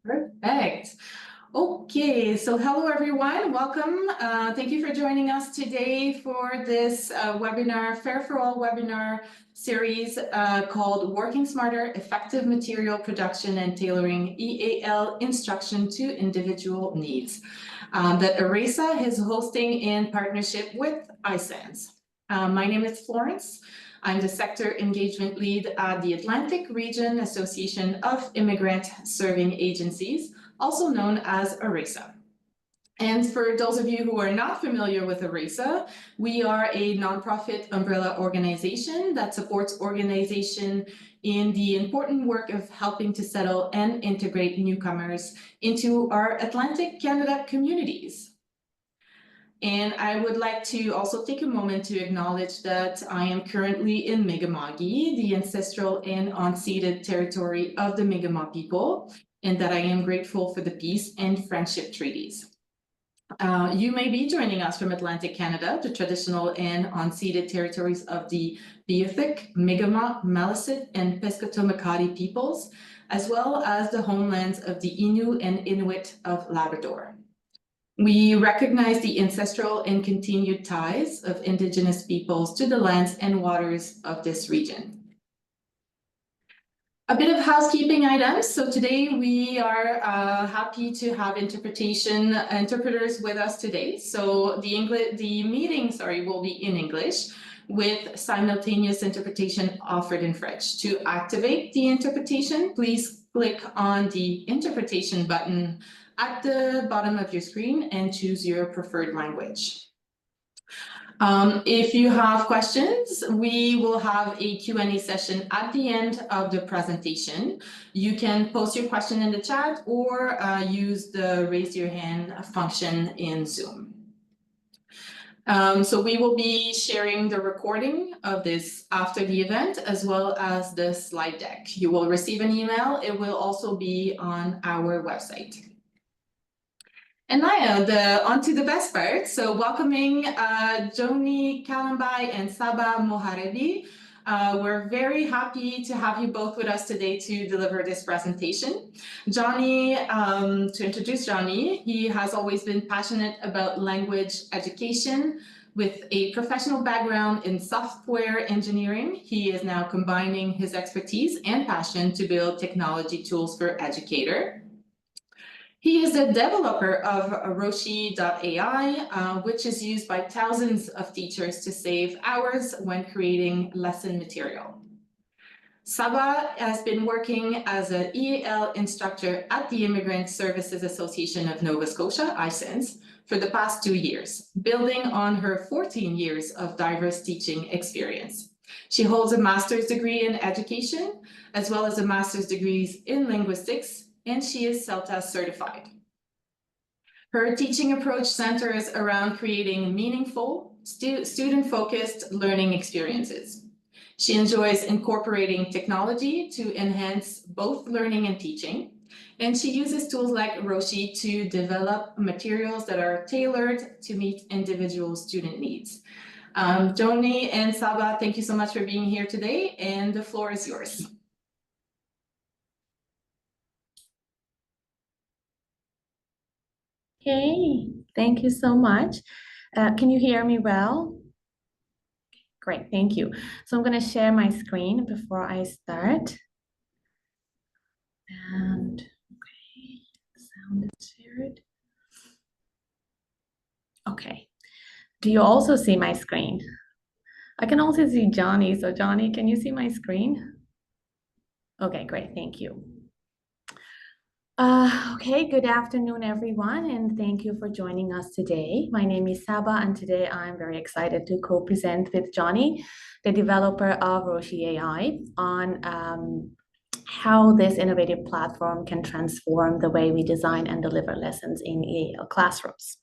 Perfect. Okay, so hello everyone, welcome. Thank you for joining us today for this webinar, Fair for All webinar series called Working Smarter, Effective Material Production and Tailoring EAL Instruction to Individual Needs that ERASA is hosting in partnership with iSense. My name is Florence. I'm the Sector Engagement Lead at the Atlantic Region Association of Immigrant Serving Agencies, also known as ERASA. And for those of you who are not familiar with ERASA, we are a nonprofit umbrella organization that supports organization in the important work of helping to settle and integrate newcomers into our Atlantic Canada communities. And I would like to also take a moment to acknowledge that I am currently in Mi'kmaq, the ancestral and unceded territory of the Mi'kmaq people, and that I am grateful for the peace and friendship treaties. You may be joining us from Atlantic Canada, the traditional and unceded territories of the Beothuk, Mi'kmaq, Maliseet, and Pescatomakati peoples, as well as the homelands of the Innu and Inuit of Labrador. We recognize the ancestral and continued ties of Indigenous peoples to the lands and waters of this region. A bit of housekeeping items. So today we are happy to have interpreters with us today. So the meeting will be in English with simultaneous interpretation offered in French. To activate the interpretation, please click on the interpretation button at the bottom of your screen and choose your preferred language. If you have questions, we will have a Q&A session at the end of the presentation. You can post your question in the chat or use the raise your hand function in Zoom. So we will be sharing the recording of this after the event, as well as the slide deck. You will receive an email. It will also be on our website. And Naya, on to the best part. So welcoming Joni Kalambai and Saba Moharebi. We're very happy to have you both with us today to deliver this presentation. Johnny, to introduce Johnny, he has always been passionate about language education. With a professional background in software engineering, he is now combining his expertise and passion to build technology tools for educators. He is a developer of Roshi.ai, which is used by thousands of teachers to save hours when creating lesson material. Saba has been working as an EAL instructor at the Immigrant Services Association of Nova Scotia, iSense, for the past 2 years, building on her 14 years of diverse teaching experience. She holds a master's degree in education, as well as a master's degree in linguistics, and she is CELTA certified. Her teaching approach centers around creating meaningful, student-focused learning experiences. She enjoys incorporating technology to enhance both learning and teaching, and she uses tools like Roshi to develop materials that are tailored to meet individual student needs. Joni and Saba, thank you so much for being here today, and the floor is yours. Okay, thank you so much. Can you hear me well? Great, thank you. So I'm going to share my screen before I start. And okay, sound is shared. Okay, do you also see my screen? I can also see Johnny. So Johnny, can you see my screen? Okay, great, thank you. Okay, good afternoon, everyone, and thank you for joining us today. My name is Saba, and today I'm very excited to co-present with Johnny, the developer of Roshi AI, on how this innovative platform can transform the way we design and deliver lessons in EAL classrooms.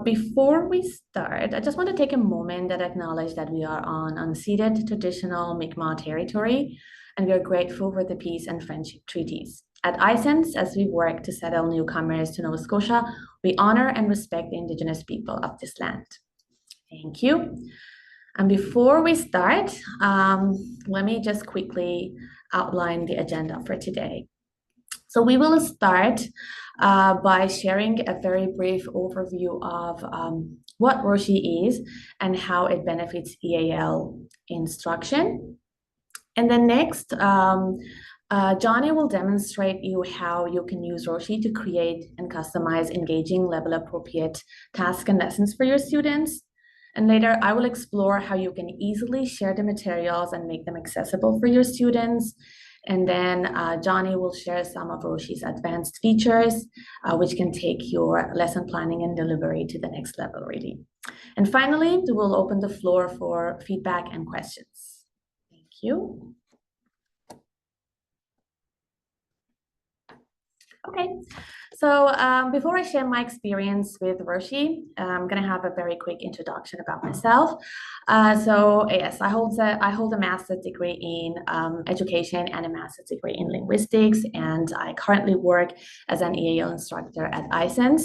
Before we start, I just want to take a moment and acknowledge that we are on unceded traditional Mi'kmaq territory, and we are grateful for the peace and friendship treaties. At iSense, as we work to settle newcomers to Nova Scotia, we honor and respect the Indigenous people of this land. Thank you. And before we start, let me just quickly outline the agenda for today. So we will start by sharing a very brief overview of what Roshi is and how it benefits EAL instruction. And then next, Johnny will demonstrate you how you can use Roshi to create and customize engaging, level-appropriate tasks and lessons for your students. And later, I will explore how you can easily share the materials and make them accessible for your students. And then Johnny will share some of Roshi's advanced features, which can take your lesson planning and delivery to the next level, really. And finally, we will open the floor for feedback and questions. Thank you. Okay, so before I share my experience with Roshi, I'm going to have a very quick introduction about myself. So yes, I hold a master's degree in education and a master's degree in linguistics, and I currently work as an EAL instructor at ISENS,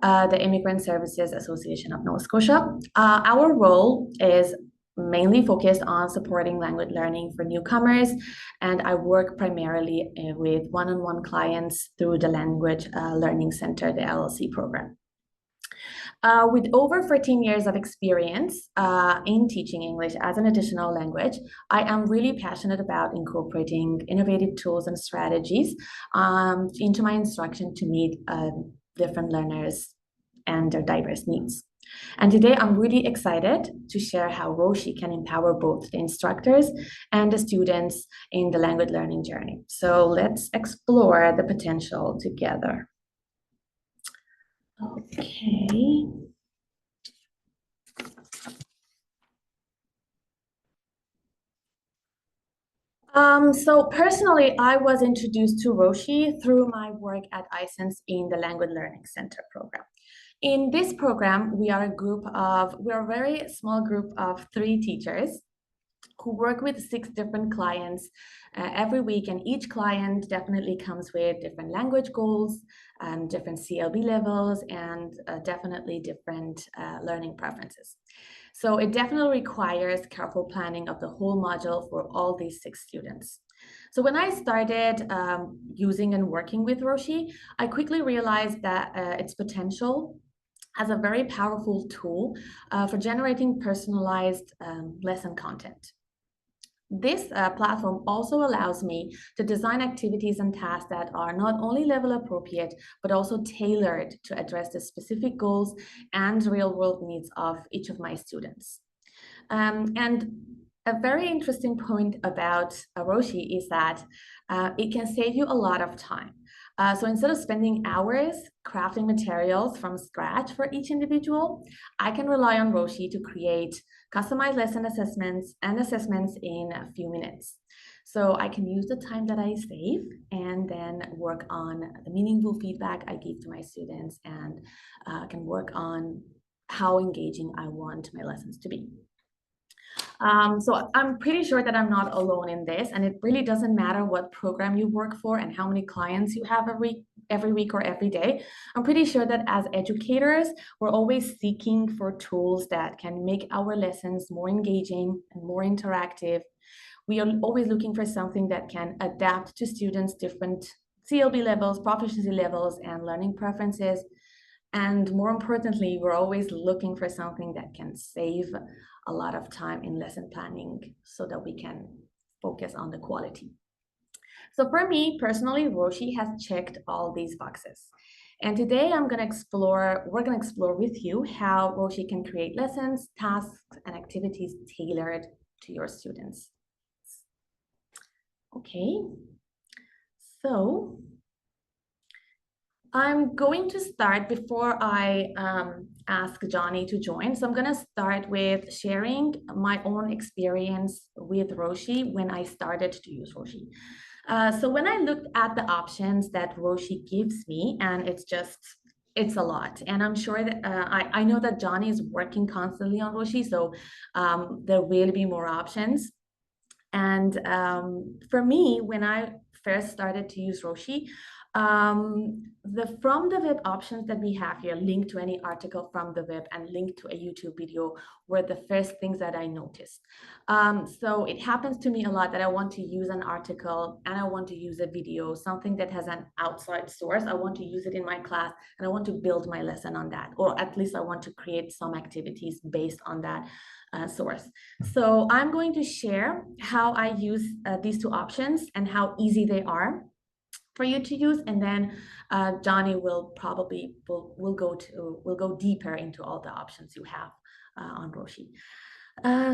the Immigrant Services Association of Nova Scotia. Our role is mainly focused on supporting language learning for newcomers, and I work primarily with one-on-one clients through the Language Learning Center, the LLC program. With over 14 years of experience in teaching English as an additional language, I am really passionate about incorporating innovative tools and strategies into my instruction to meet different learners and their diverse needs. And today I'm really excited to share how Roshi can empower both the instructors and the students in the language learning journey. So let's explore the potential together. Okay. So personally, I was introduced to Roshi through my work at ISENS in the Language Learning Center program. In this program, we are a very small group of 3 teachers who work with 6 different clients every week, and each client definitely comes with different language goals, different CLB levels, and definitely different learning preferences. So it definitely requires careful planning of the whole module for all these 6 students. So when I started using and working with Roshi, I quickly realized that its potential as a very powerful tool for generating personalized lesson content. This platform also allows me to design activities and tasks that are not only level appropriate, but also tailored to address the specific goals and real world needs of each of my students. And a very interesting point about Roshi is that it can save you a lot of time. So instead of spending hours crafting materials from scratch for each individual, I can rely on Roshi to create customized lesson assessments in a few minutes. So I can use the time that I save and then work on the meaningful feedback I give to my students, and can work on how engaging I want my lessons to be. So I'm pretty sure that I'm not alone in this, and it really doesn't matter what program you work for and how many clients you have every week or every day. I'm pretty sure that as educators, we're always seeking for tools that can make our lessons more engaging and more interactive. We are always looking for something that can adapt to students' different CLB levels, proficiency levels, and learning preferences. And more importantly, we're always looking for something that can save a lot of time in lesson planning so that we can focus on the quality. So for me personally, Roshi has checked all these boxes. And today we're gonna explore with you how Roshi can create lessons, tasks, and activities tailored to your students. Okay, so I'm going to start before I ask Johnny to join. So I'm going to start with sharing my own experience with Roshi when I started to use Roshi. So when I looked at the options that Roshi gives me, and it's a lot. And I'm sure that I know that Johnny is working constantly on Roshi, so there will be more options. And for me, when I first started to use Roshi, The from the web options that we have here, link to any article from the web and link to a YouTube video, were the first things that I noticed. So it happens to me a lot that I want to use an article and I want to use a video, something that has an outside source. I want to use it in my class and I want to build my lesson on that, or at least I want to create some activities based on that source. So I'm going to share how I use these two options and how easy they are for you to use, and then Johnny will probably will go deeper into all the options you have on Roshi.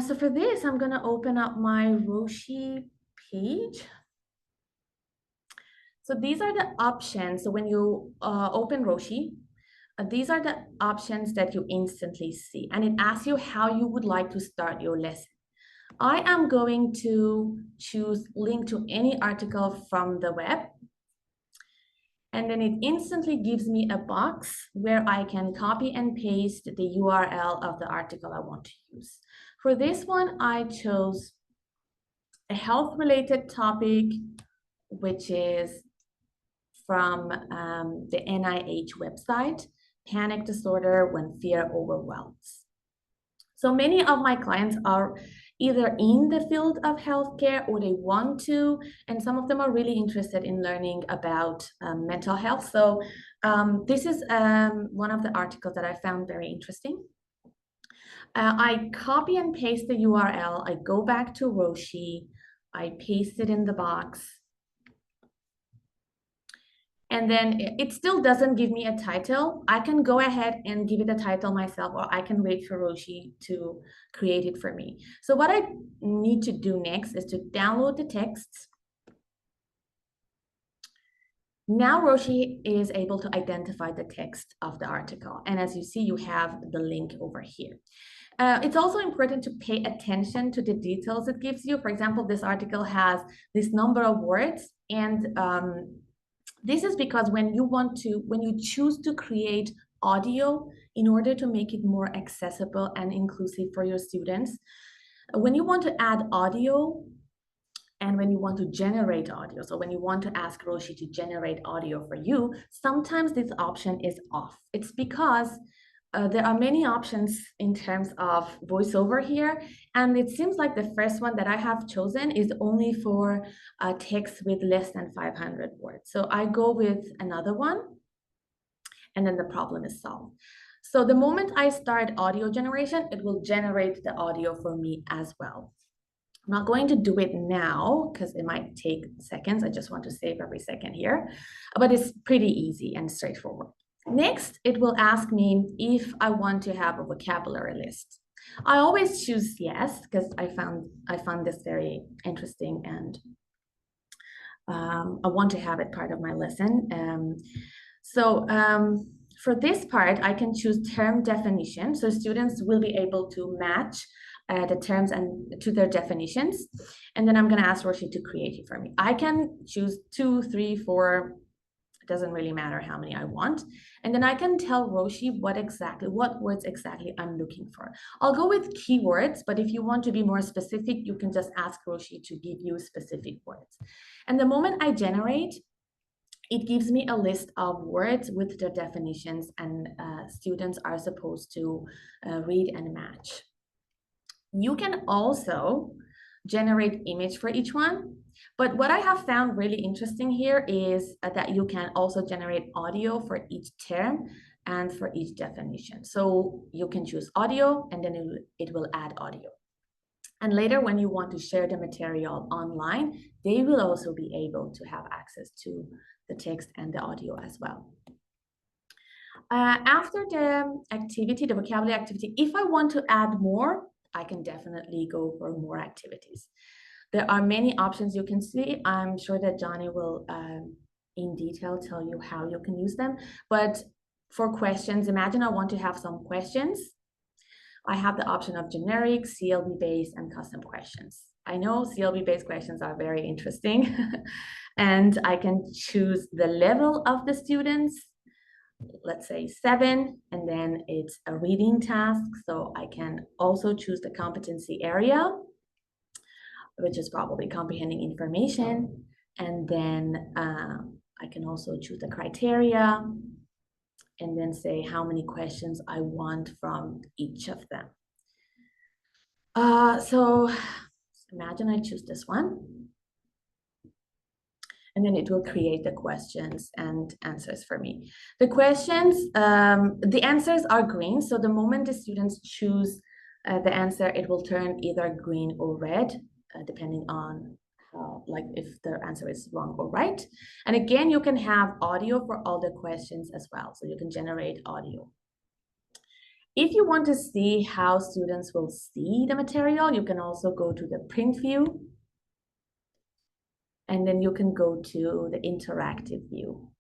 So for this, I'm gonna open up my Roshi page. So these are the options. So when you open Roshi, these are the options that you instantly see, and it asks you how you would like to start your lesson. I am going to choose link to any article from the web. And then it instantly gives me a box where I can copy and paste the URL of the article I want to use. For this one, I chose a health-related topic, which is from the NIH website, Panic Disorder When Fear Overwhelms. So many of my clients are either in the field of healthcare or they want to, and some of them are really interested in learning about mental health. So this is one of the articles that I found very interesting. I copy and paste the URL. I go back to Roshi. I paste it in the box. And then it still doesn't give me a title. I can go ahead and give it a title myself, or I can wait for Roshi to create it for me. So what I need to do next is to download the texts. Now Roshi is able to identify the text of the article. And as you see, you have the link over here. It's also important to pay attention to the details it gives you. For example, this article has this number of words, and this is because when you choose to create audio in order to make it more accessible and inclusive for your students, when you want to add audio and when you want to generate audio, so when you want to ask Roshi to generate audio for you, sometimes this option is off. It's because there are many options in terms of voiceover here, and it seems like the first one that I have chosen is only for text with less than 500 words. So I go with another one, and then the problem is solved. So the moment I start audio generation, it will generate the audio for me as well. I'm not going to do it now because it might take seconds. I just want to save every second here, but it's pretty easy and straightforward. Next, it will ask me if I want to have a vocabulary list. I always choose yes, because I found this very interesting, and I want to have it part of my lesson. For this part, I can choose term definition. So students will be able to match the terms and to their definitions. And then I'm going to ask Roshi to create it for me. I can choose 2, 3, 4. It doesn't really matter how many I want. And then I can tell Roshi what words exactly I'm looking for. I'll go with keywords, but if you want to be more specific, you can just ask Roshi to give you specific words. And the moment I generate, it gives me a list of words with their definitions, and students are supposed to read and match. You can also generate image for each one. But what I have found really interesting here is that you can also generate audio for each term and for each definition. So you can choose audio, and then it will add audio. And later, when you want to share the material online, they will also be able to have access to the text and the audio as well. After the activity, the vocabulary activity, if I want to add more, I can definitely go for more activities. There are many options you can see. I'm sure that Johnny will in detail tell you how you can use them. But for questions, imagine I want to have some questions. I have the option of generic, CLB-based, and custom questions. I know CLB-based questions are very interesting. And I can choose the level of the students, let's say 7, and then it's a reading task. So I can also choose the competency area, which is probably comprehending information. And then I can also choose the criteria and then say how many questions I want from each of them. So imagine I choose this one. And then it will create the questions and answers for me. The questions, the answers are green. So the moment the students choose the answer, it will turn either green or red, depending on how, like if the answer is wrong or right. And again, you can have audio for all the questions as well. So you can generate audio. If you want to see how students will see the material, you can also go to the print view. And then you can go to the interactive view.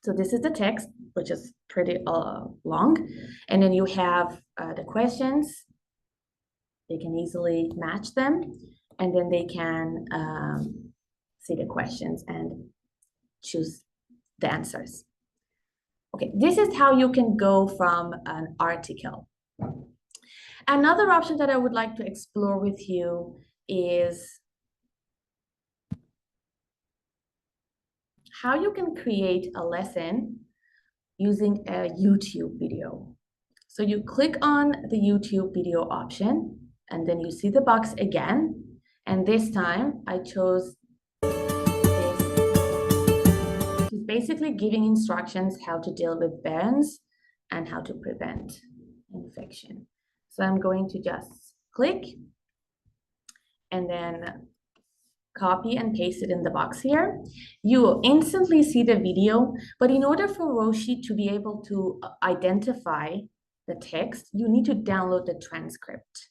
So this is the text, which is pretty long. And then you have the questions. They can easily match them. And then they can see the questions and choose the answers. Okay, this is how you can go from an article. Another option that I would like to explore with you is how you can create a lesson using a YouTube video. So you click on the YouTube video option, and then you see the box again. And this time I chose this. It's basically giving instructions how to deal with burns and how to prevent infection. So I'm going to just click and then copy and paste it in the box here. You will instantly see the video, but in order for Roshi to be able to identify the text, you need to download the transcript.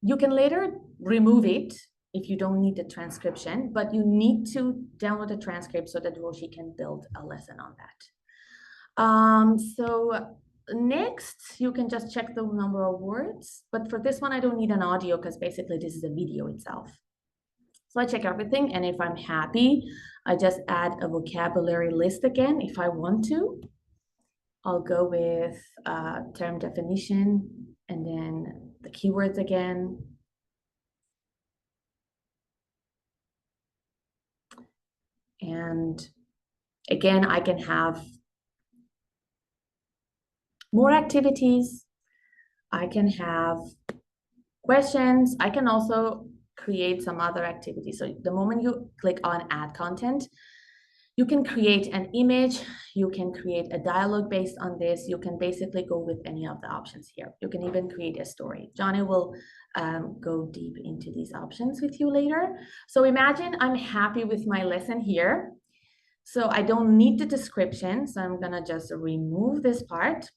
You can later remove it if you don't need the transcription, but you need to download the transcript so that Roshi can build a lesson on that. So next, you can just check the number of words, but for this one, I don't need an audio because basically this is a video itself. So I check everything, and if I'm happy, I just add a vocabulary list again if I want to. I'll go with term definition and then the keywords again. And again, I can have more activities. I can have questions. I can also create some other activities. So the moment you click on add content, you can create an image, you can create a dialogue based on this. You can basically go with any of the options here. You can even create a story. Johnny will go deep into these options with you later. So imagine I'm happy with my lesson here. So I don't need the description. So I'm gonna just remove this part.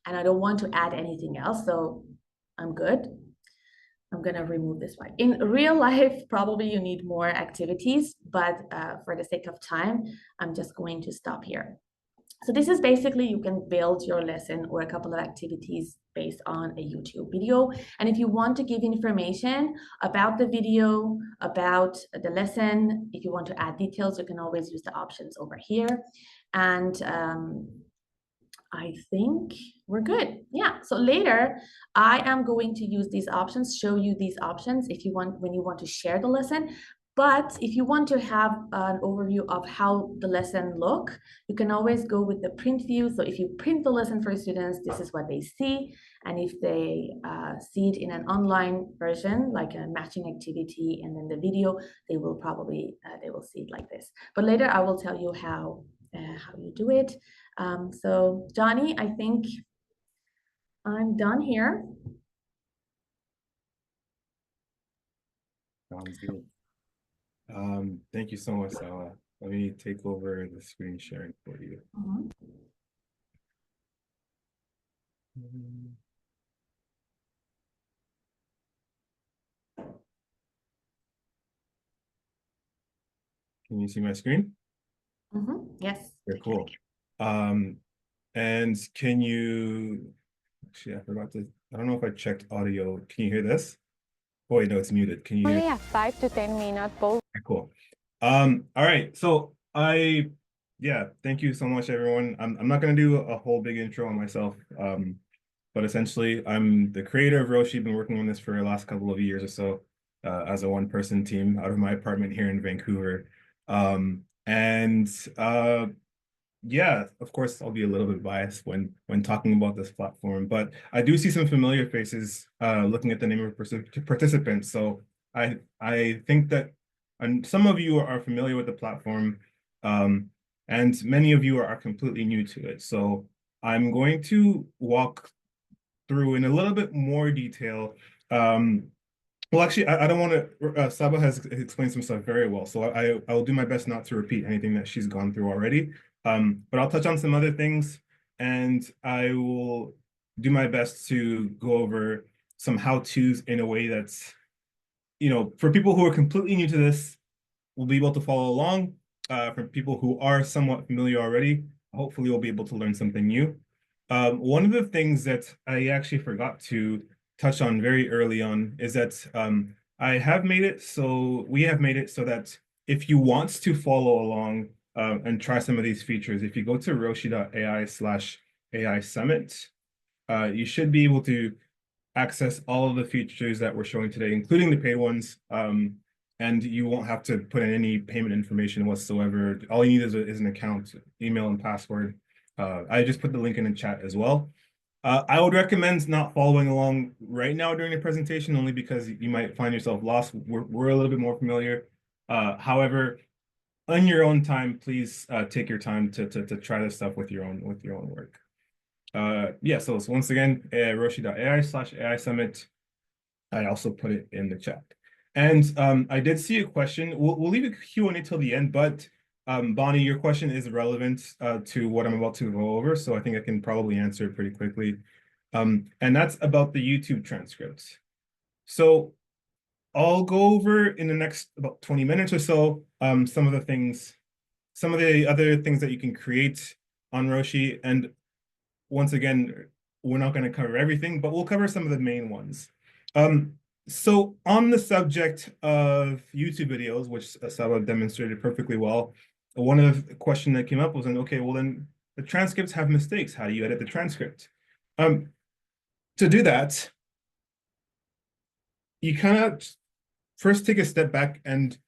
And I don't want to add anything else. So I'm good. I'm gonna remove this one. In real life, probably you need more activities, but for the sake of time, I'm just going to stop here. So this is basically, you can build your lesson or a couple of activities based on a YouTube video. And if you want to give information about the video, about the lesson, if you want to add details, you can always use the options over here. And I think we're good. Yeah, so later I am going to use these options, show you these options if you want, when you want to share the lesson. But if you want to have an overview of how the lesson look, you can always go with the print view. So if you print the lesson for students, this is what they see. And if they see it in an online version, like a matching activity and then the video, they will probably, they will see it like this. But later I will tell you how you do it. So Johnny, I think I'm done here. Sounds good. Thank you so much, Sala. Let me take over the screen sharing for you. Can you see my screen? Yes. Very cool. And can you, actually, I forgot to, I don't know if I checked audio. Can you hear this? Oh, wait, no, it's muted. Can you hear? Only a 5 to 10 minute pause. Okay, cool. All right. So yeah, thank you so much, everyone. I'm not going to do a whole big intro on myself. But essentially, I'm the creator of Roshi. Been working on this for the last couple of years or so. as a one-person team out of my apartment here in Vancouver. And yeah, of course, I'll be a little bit biased when talking about this platform, but I do see some familiar faces looking at the name of participants. So I think that some of you are familiar with the platform, and many of you are completely new to it. So I'm going to walk through in a little bit more detail. Well, actually, I don't want to. Saba has explained some stuff very well, so I'll do my best not to repeat anything that she's gone through already. But I'll touch on some other things, and I will do my best to go over some how-tos in a way that's, for people who are completely new to this, will be able to follow along. For people who are somewhat familiar already, hopefully we'll be able to learn something new. One of the things that I actually forgot to touch on very early on is that we have made it so that if you want to follow along and try some of these features, if you go to roshi.ai/AI Summit, you should be able to access all of the features that we're showing today, including the paid ones. And you won't have to put in any payment information whatsoever. All you need is an account, email, and password. I just put the link in the chat as well. I would recommend not following along right now during the presentation, only because you might find yourself lost. We're a little bit more familiar. However, on your own time, please take your time to try this stuff with your own work. Yeah, so once again, roshi.ai/AI Summit. I also put it in the chat. And I did see a question. We'll leave a Q&A till the end, but Bonnie, your question is relevant to what I'm about to go over, so I think I can probably answer it pretty quickly. And that's about the YouTube transcripts. So I'll go over in the next about 20 minutes or so some of the other things that you can create on Roshi. And once again, we're not going to cover everything, but we'll cover some of the main ones. So on the subject of YouTube videos, which Saba demonstrated perfectly well, one of the questions that came up was, okay, well then the transcripts have mistakes. How do you edit the transcript? To do that, you kind of first take a step back and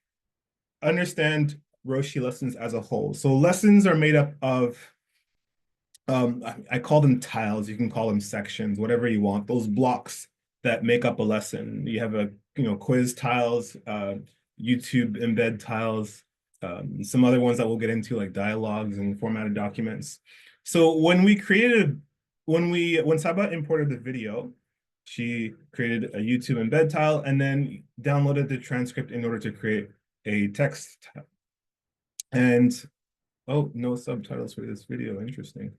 understand Roshi lessons as a whole. So lessons are made up of, I call them tiles. You can call them sections, whatever you want. Those blocks that make up a lesson. You have quiz tiles, YouTube embed tiles, some other ones that we'll get into like dialogues and formatted documents. So when Saba imported the video, she created a YouTube embed tile and then downloaded the transcript in order to create a text tile. And oh, no subtitles for this video. Interesting.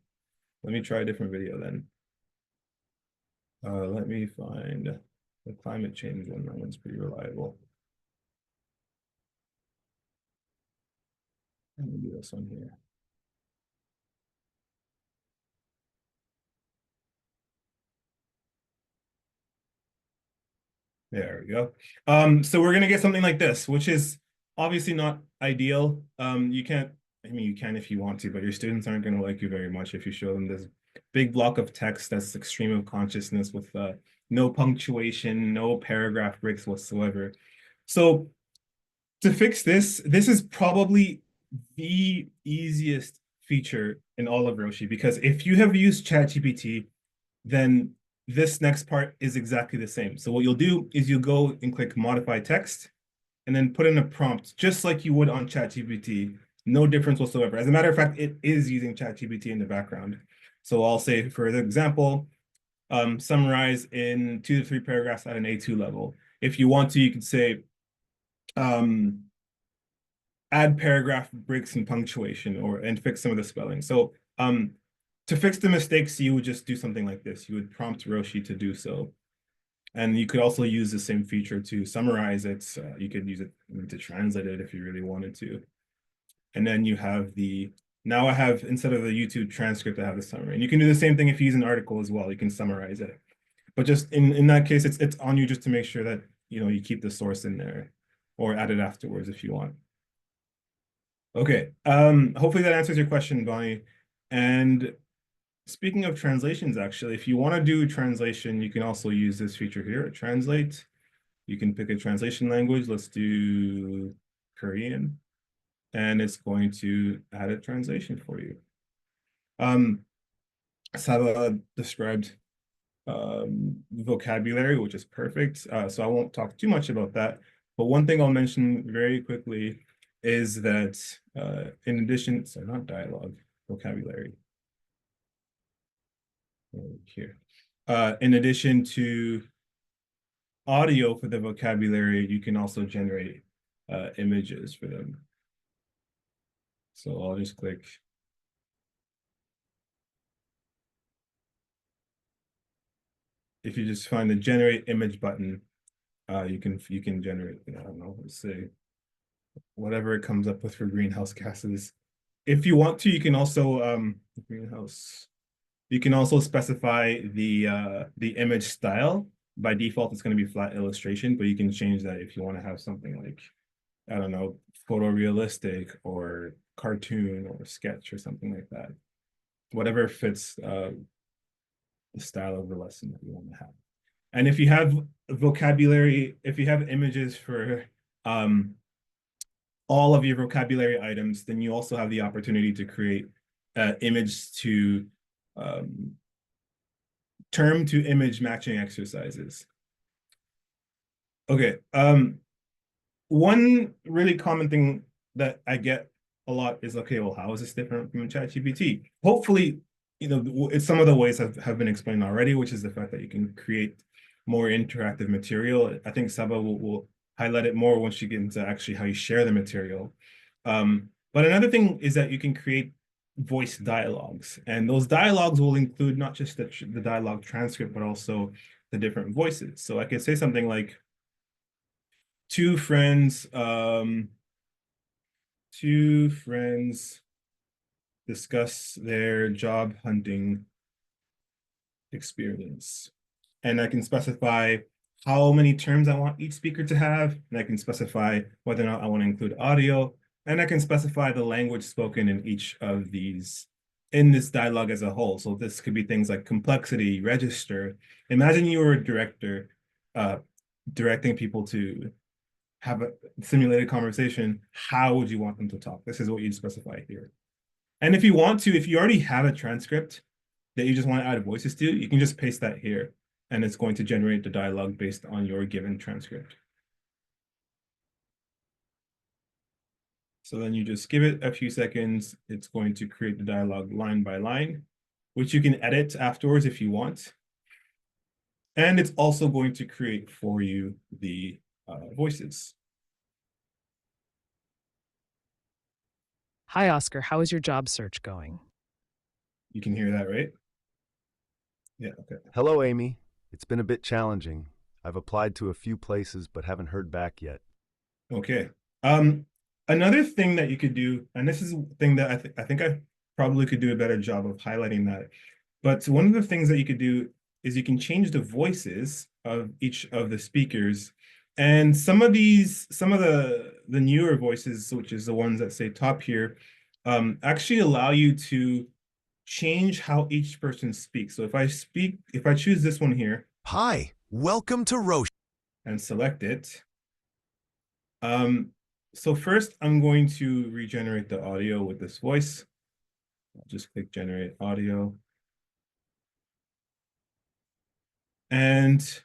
Let me try a different video then. Let me find the climate change one. That one's pretty reliable. Let me do this one here. There we go. So we're gonna get something like this, which is obviously not ideal. You can if you want to, but your students aren't gonna like you very much if you show them this big block of text that's extreme of consciousness with no punctuation, no paragraph breaks whatsoever. So to fix this is probably the easiest feature in all of Roshi, because if you have used ChatGPT, then this next part is exactly the same. So what you'll do is you'll go and click modify text and then put in a prompt just like you would on ChatGPT. No difference whatsoever. As a matter of fact, it is using ChatGPT in the background. So I'll say, for example, summarize in 2 to 3 paragraphs at an A2 level. If you want to, you could say, add paragraph breaks and punctuation and fix some of the spelling. So to fix the mistakes, you would just do something like this. You would prompt Roshi to do so. And you could also use the same feature to summarize it. You could use it to translate it if you really wanted to. And then you have now I have, instead of the YouTube transcript, I have the summary. And you can do the same thing if you use an article as well. You can summarize it. But just in that case, it's on you just to make sure that you keep the source in there, or add it afterwards if you want. Okay, hopefully that answers your question, Bonnie. And speaking of translations, actually, if you want to do translation, you can also use this feature here, translate. You can pick a translation language. Let's do Korean. And it's going to add a translation for you. Saba described vocabulary, which is perfect. So I won't talk too much about that. But one thing I'll mention very quickly is that in addition, so not dialogue, vocabulary. Here. In addition to audio for the vocabulary, you can also generate images for them. So I'll just click. If you just find the generate image button, you can generate, I don't know, let's say whatever it comes up with for greenhouse gases. If you want to, you can also greenhouse. You can also specify the image style. By default, it's going to be flat illustration, but you can change that if you want to have something like, I don't know, photorealistic or cartoon or sketch or something like that. Whatever fits the style of the lesson that you want to have. And if you have vocabulary, if you have images for all of your vocabulary items, then you also have the opportunity to create image to term to image matching exercises. Okay, one really common thing that I get a lot is, okay, well, how is this different from ChatGPT? Hopefully, it's some of the ways have been explained already, which is the fact that you can create more interactive material. I think Saba will highlight it more once you get into actually how you share the material. But another thing is that you can create voice dialogues, and those dialogues will include not just the dialogue transcript, but also the different voices. So I could say something like, two friends discuss their job hunting experience. And I can specify how many terms I want each speaker to have, and I can specify whether or not I want to include audio, and I can specify the language spoken in each of these in this dialogue as a whole. So this could be things like complexity, register. Imagine you were a director directing people to have a simulated conversation. How would you want them to talk? This is what you'd specify here. And if you want to, if you already have a transcript that you just want to add voices to, you can just paste that here, and it's going to generate the dialogue based on your given transcript. So then you just give it a few seconds. It's going to create the dialogue line by line, which you can edit afterwards if you want. And it's also going to create for you the voices. Hi, Oscar. How is your job search going? You can hear that, right? Yeah, okay. Hello, Amy. It's been a bit challenging. I've applied to a few places, but haven't heard back yet. Okay. Another thing that you could do, and this is a thing that I think I probably could do a better job of highlighting that, but one of the things that you could do is you can change the voices of each of the speakers. And some of the newer voices, which is the ones that say top here, actually allow you to change how each person speaks. So if I choose this one here. Hi, welcome to Roshi. And select it. So first I'm going to regenerate the audio with this voice. I'll just click generate audio. And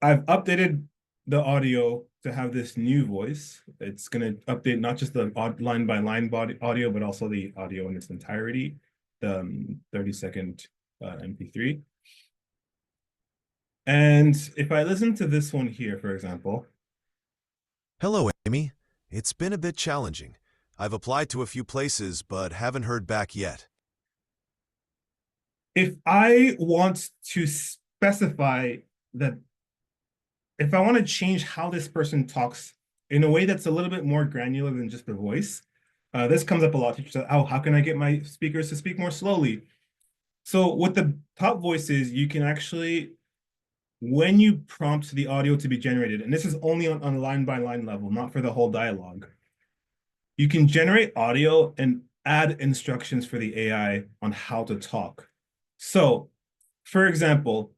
I've updated the audio to have this new voice. It's going to update not just the line by line audio, but also the audio in its entirety, the 30-second MP3. And if I listen to this one here, for example. Hello, Amy. It's been a bit challenging. I've applied to a few places, but haven't heard back yet. If I want to specify that, if I want to change how this person talks in a way that's a little bit more granular than just the voice, this comes up a lot. Teachers say, oh, how can I get my speakers to speak more slowly? So with the top voices, you can actually, when you prompt the audio to be generated, and this is only on line by line level, not for the whole dialogue, you can generate audio and add instructions for the AI on how to talk. So, for example,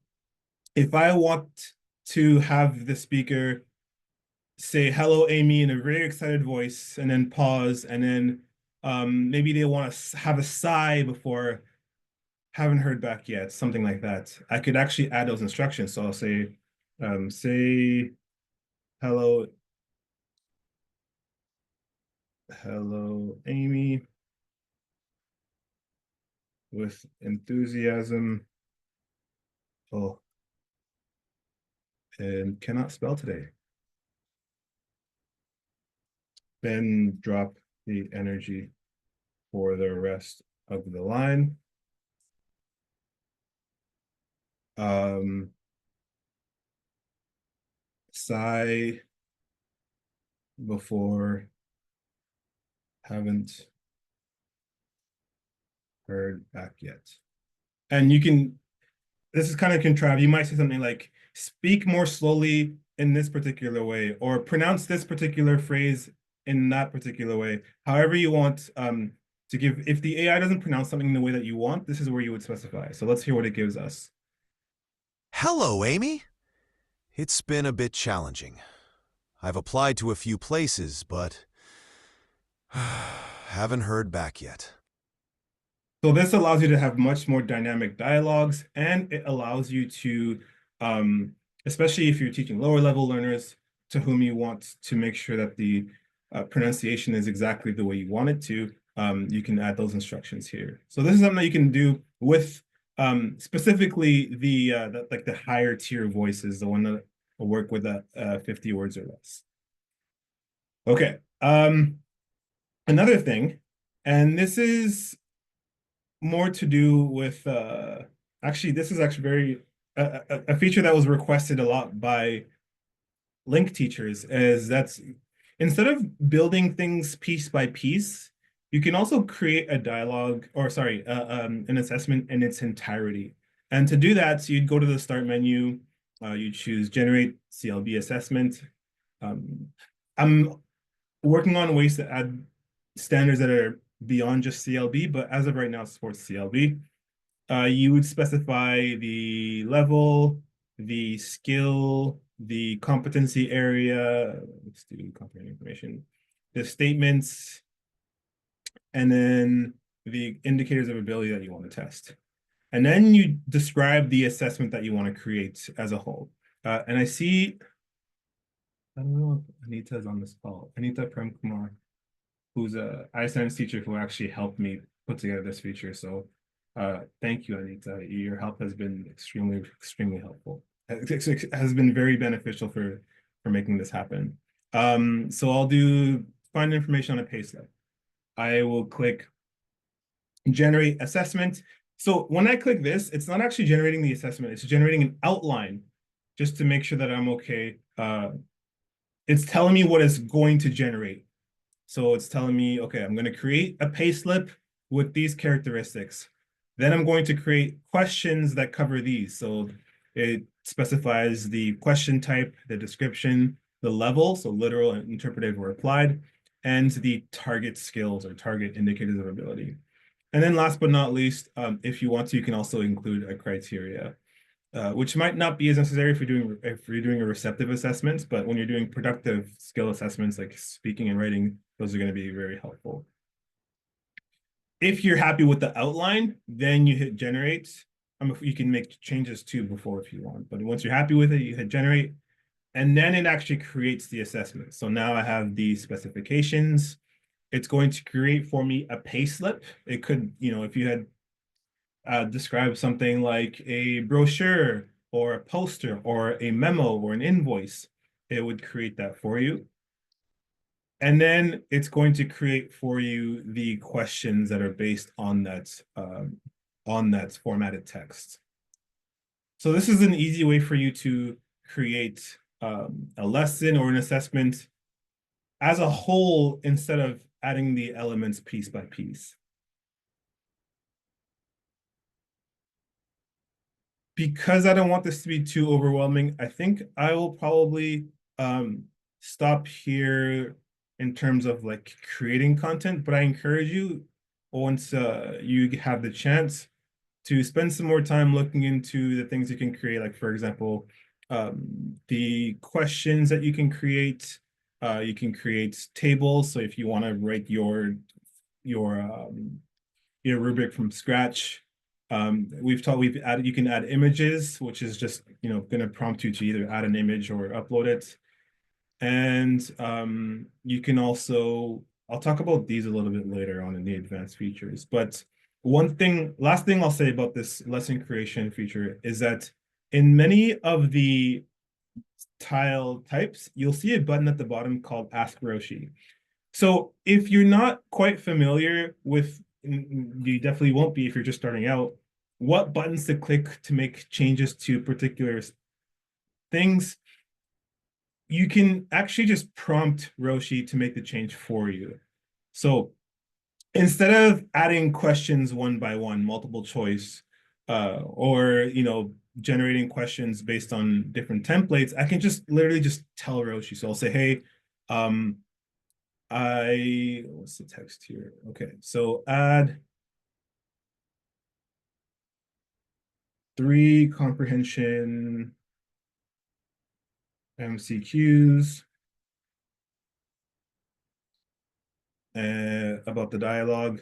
if I want to have the speaker say, "Hello, Amy," in a very excited voice, and then pause, and then maybe they want to have a sigh before "haven't heard back yet," something like that. I could actually add those instructions. So I'll say, say hello, Amy, with enthusiasm. Oh, and cannot spell today. Then drop the energy for the rest of the line. Sigh before haven't heard back yet. And you can, this is kind of contrived. You might say something like, speak more slowly in this particular way, or pronounce this particular phrase in that particular way. However you want to give, if the AI doesn't pronounce something in the way that you want, this is where you would specify. So let's hear what it gives us. Hello, Amy. It's been a bit challenging. I've applied to a few places, but haven't heard back yet. So this allows you to have much more dynamic dialogues, and it allows you to, especially if you're teaching lower level learners to whom you want to make sure that the pronunciation is exactly the way you want it to, you can add those instructions here. So this is something that you can do with specifically the like the higher tier voices, the one that will work with 50 words or less. Okay. Another thing, and this is more to do with actually, this is actually very a feature that was requested a lot by LINC teachers, is that's instead of building things piece by piece, you can also create a dialogue, or sorry, an assessment in its entirety. And to do that, so you'd go to the start menu, you choose generate CLB assessment. I'm working on ways to add standards that are beyond just CLB, but as of right now, it supports CLB. You would specify the level, the skill, the competency area. Let's do comprehensive information, the statements, and then the indicators of ability that you want to test. And then you describe the assessment that you want to create as a whole. And I see, I don't know if Anita is on this call. Anita Prem Kumar, who's a iScience teacher who actually helped me put together this feature. So thank you, Anita. Your help has been extremely, extremely helpful. It has been very beneficial for making this happen. So I'll do find information on a payslip. I will click generate assessment. So when I click this, it's not actually generating the assessment. It's generating an outline just to make sure that I'm okay. It's telling me what it's going to generate. So it's telling me, okay, I'm going to create a payslip with these characteristics. Then I'm going to create questions that cover these. So it specifies the question type, the description, the level, so literal, interpretive, or applied, and the target skills or target indicators of ability. And then last but not least, if you want to, you can also include a criteria, which might not be as necessary if you're doing a receptive assessment, but when you're doing productive skill assessments like speaking and writing, those are going to be very helpful. If you're happy with the outline, then you hit generate. You can make changes too before if you want, but once you're happy with it, you hit generate, and then it actually creates the assessment. So now I have the specifications. It's going to create for me a payslip. It could, if you had described something like a brochure or a poster or a memo or an invoice, it would create that for you. And then it's going to create for you the questions that are based on that formatted text. So this is an easy way for you to create a lesson or an assessment as a whole instead of adding the elements piece by piece. Because I don't want this to be too overwhelming, I think I will probably stop here in terms of like creating content, but I encourage you, once you have the chance, to spend some more time looking into the things you can create. Like, for example, the questions that you can create tables. So if you want to write your rubric from scratch, we've added, you can add images, which is just, going to prompt you to either add an image or upload it. And you can also, I'll talk about these a little bit later on in the advanced features. But last thing I'll say about this lesson creation feature is that in many of the tile types, you'll see a button at the bottom called Ask Roshi. So if you're not quite familiar with, you definitely won't be if you're just starting out, what buttons to click to make changes to particular things, you can actually just prompt Roshi to make the change for you. So instead of adding questions one by one, multiple choice, or generating questions based on different templates, I can just literally just tell Roshi. So I'll say, hey, what's the text here? Okay, so add 3 comprehension MCQs about the dialogue,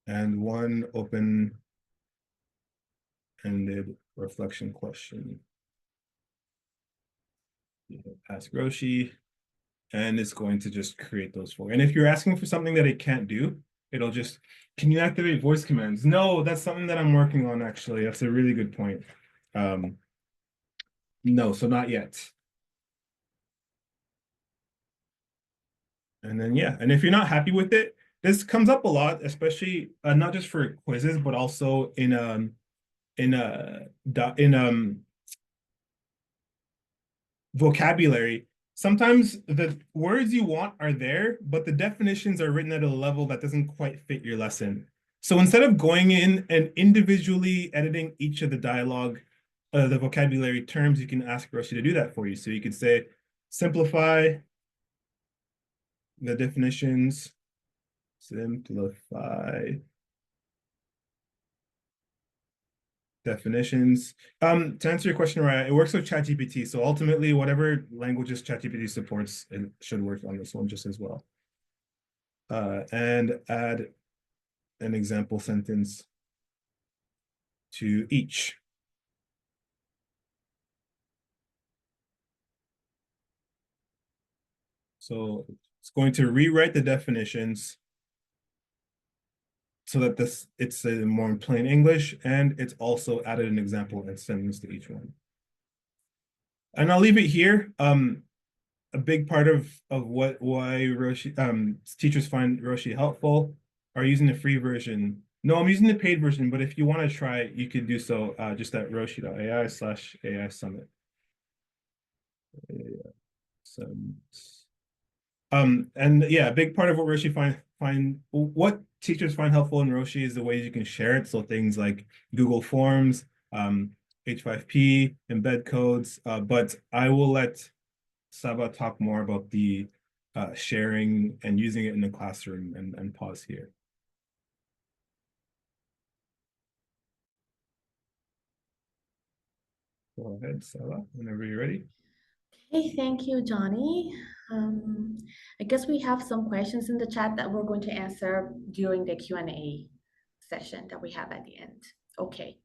and 1 open-ended reflection question. Ask Roshi, and it's going to just create those for you. And if you're asking for something that it can't do, it'll just, can you activate voice commands? No, that's something that I'm working on, actually. That's a really good point. No, so not yet. And then, yeah, and if you're not happy with it, this comes up a lot, especially not just for quizzes, but also in vocabulary. Sometimes the words you want are there, but the definitions are written at a level that doesn't quite fit your lesson. So instead of going in and individually editing each of the dialogue, the vocabulary terms, you can ask Roshi to do that for you. So you could say, simplify the definitions, simplify definitions. To answer your question, right, it works with ChatGPT. So ultimately, whatever languages ChatGPT supports, it should work on this one just as well. And add an example sentence to each. So it's going to rewrite the definitions so that it's more in plain English, and it's also added an example and sentence to each one. And I'll leave it here. A big part of why Roshi teachers find Roshi helpful are using the free version. No, I'm using the paid version, but if you want to try it, you could do so just at roshi.ai/AI Summit. And yeah, a big part of what Roshi what teachers find helpful in Roshi is the ways you can share it. So things like Google Forms, H5P, embed codes, but I will let Saba talk more about the sharing and using it in the classroom, and pause here. Go ahead, Saba, whenever you're ready. Hey, thank you, Johnny. I guess we have some questions in the chat that we're going to answer during the Q&A session that we have at the end. Okay,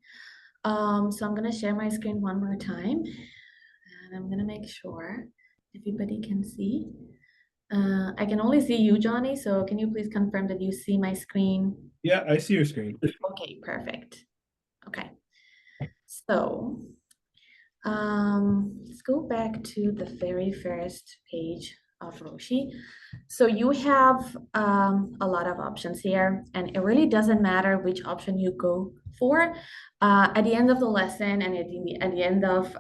so I'm gonna share my screen one more time, and I'm gonna make sure everybody can see. I can only see you, Johnny, so can you please confirm that you see my screen? Yeah, I see your screen. Okay, perfect. Okay, so let's go back to the very first page of Roshi. So you have a lot of options here, and it really doesn't matter which option you go for. At the end of the lesson and at the end of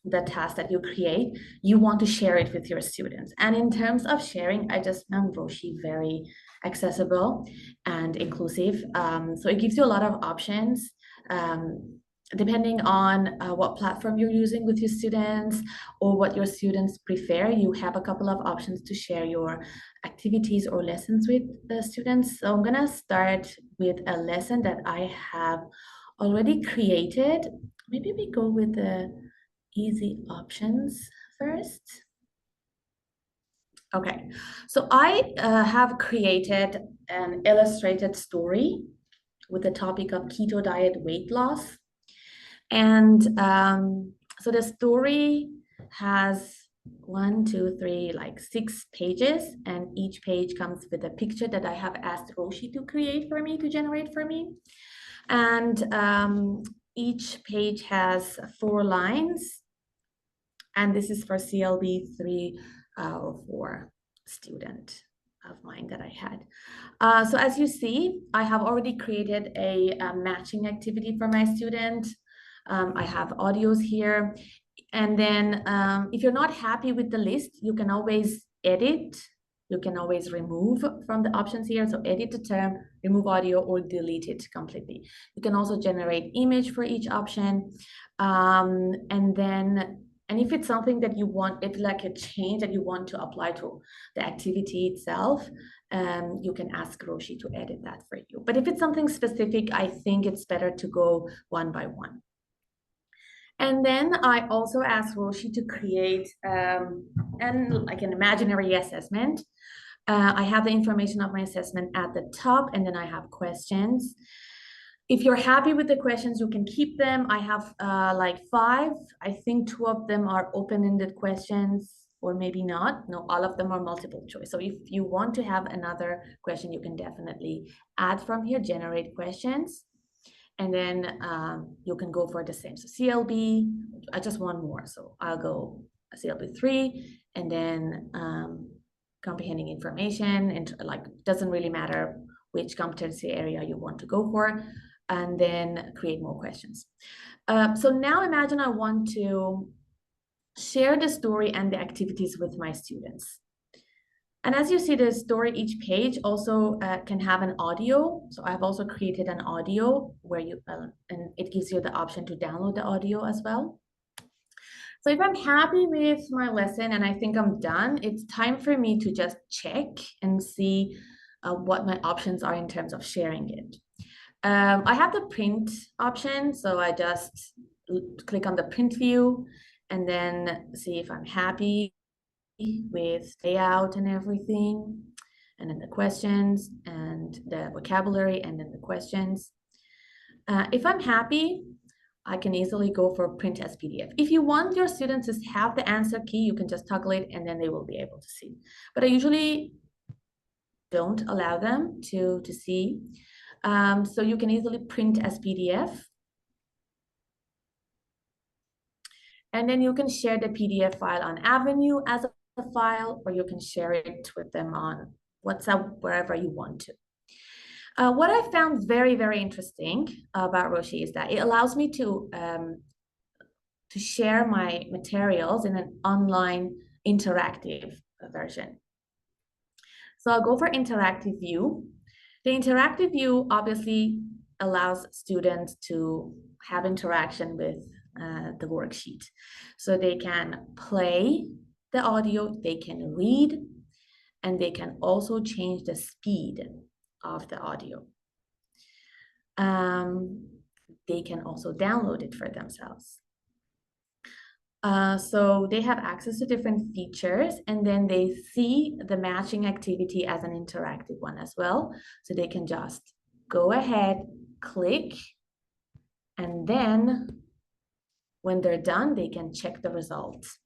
the task that you create, you want to share it with your students. And in terms of sharing, I just found Roshi very accessible and inclusive. So it gives you a lot of options. Depending on what platform you're using with your students or what your students prefer, you have a couple of options to share your activities or lessons with the students. So I'm gonna start with a lesson that I have already created. Maybe we go with the easy options first. Okay, so I have created an illustrated story with the topic of keto diet weight loss. And so the story has 1, 2, 3, like 6 pages, and each page comes with a picture that I have asked Roshi to create for me, to generate for me. And each page has 4 lines, and this is for CLB 304 student of mine that I had. So as you see, I have already created a matching activity for my student. I have audios here. And then if you're not happy with the list, you can always edit. You can always remove from the options here. So edit the term, remove audio, or delete it completely. You can also generate image for each option. And if it's something that you want, if like a change that you want to apply to the activity itself, you can ask Roshi to edit that for you. But if it's something specific, I think it's better to go one by one. And then I also asked Roshi to create like an imaginary assessment. I have the information of my assessment at the top, and then I have questions. If you're happy with the questions, you can keep them. I have like 5. I think 2 of them are open-ended questions, or maybe not. No, all of them are multiple choice. So if you want to have another question, you can definitely add from here, generate questions. And then you can go for the same. So CLB, I just want more. So I'll go CLB 3, and then comprehending information, and like doesn't really matter which competency area you want to go for, and then create more questions. So now imagine I want to share the story and the activities with my students. And as you see, the story, each page also can have an audio. So I've also created an audio where you, and it gives you the option to download the audio as well. So if I'm happy with my lesson and I think I'm done, it's time for me to just check and see what my options are in terms of sharing it. I have the print option, so I just click on the print view and then see if I'm happy with layout and everything, and then the questions and the vocabulary, and then the questions. If I'm happy, I can easily go for print as PDF. If you want your students to have the answer key, you can just toggle it and then they will be able to see. But I usually don't allow them to see. So you can easily print as PDF. And then you can share the PDF file on Avenue as a file, or you can share it with them on WhatsApp, wherever you want to. What I found very, very interesting about Roshi is that it allows me to share my materials in an online interactive version. So I'll go for interactive view. The interactive view obviously allows students to have interaction with the worksheet. So they can play the audio, they can read, and they can also change the speed of the audio. They can also download it for themselves. So they have access to different features, and then they see the matching activity as an interactive one as well. So they can just go ahead, click, and then when they're done, they can check the results.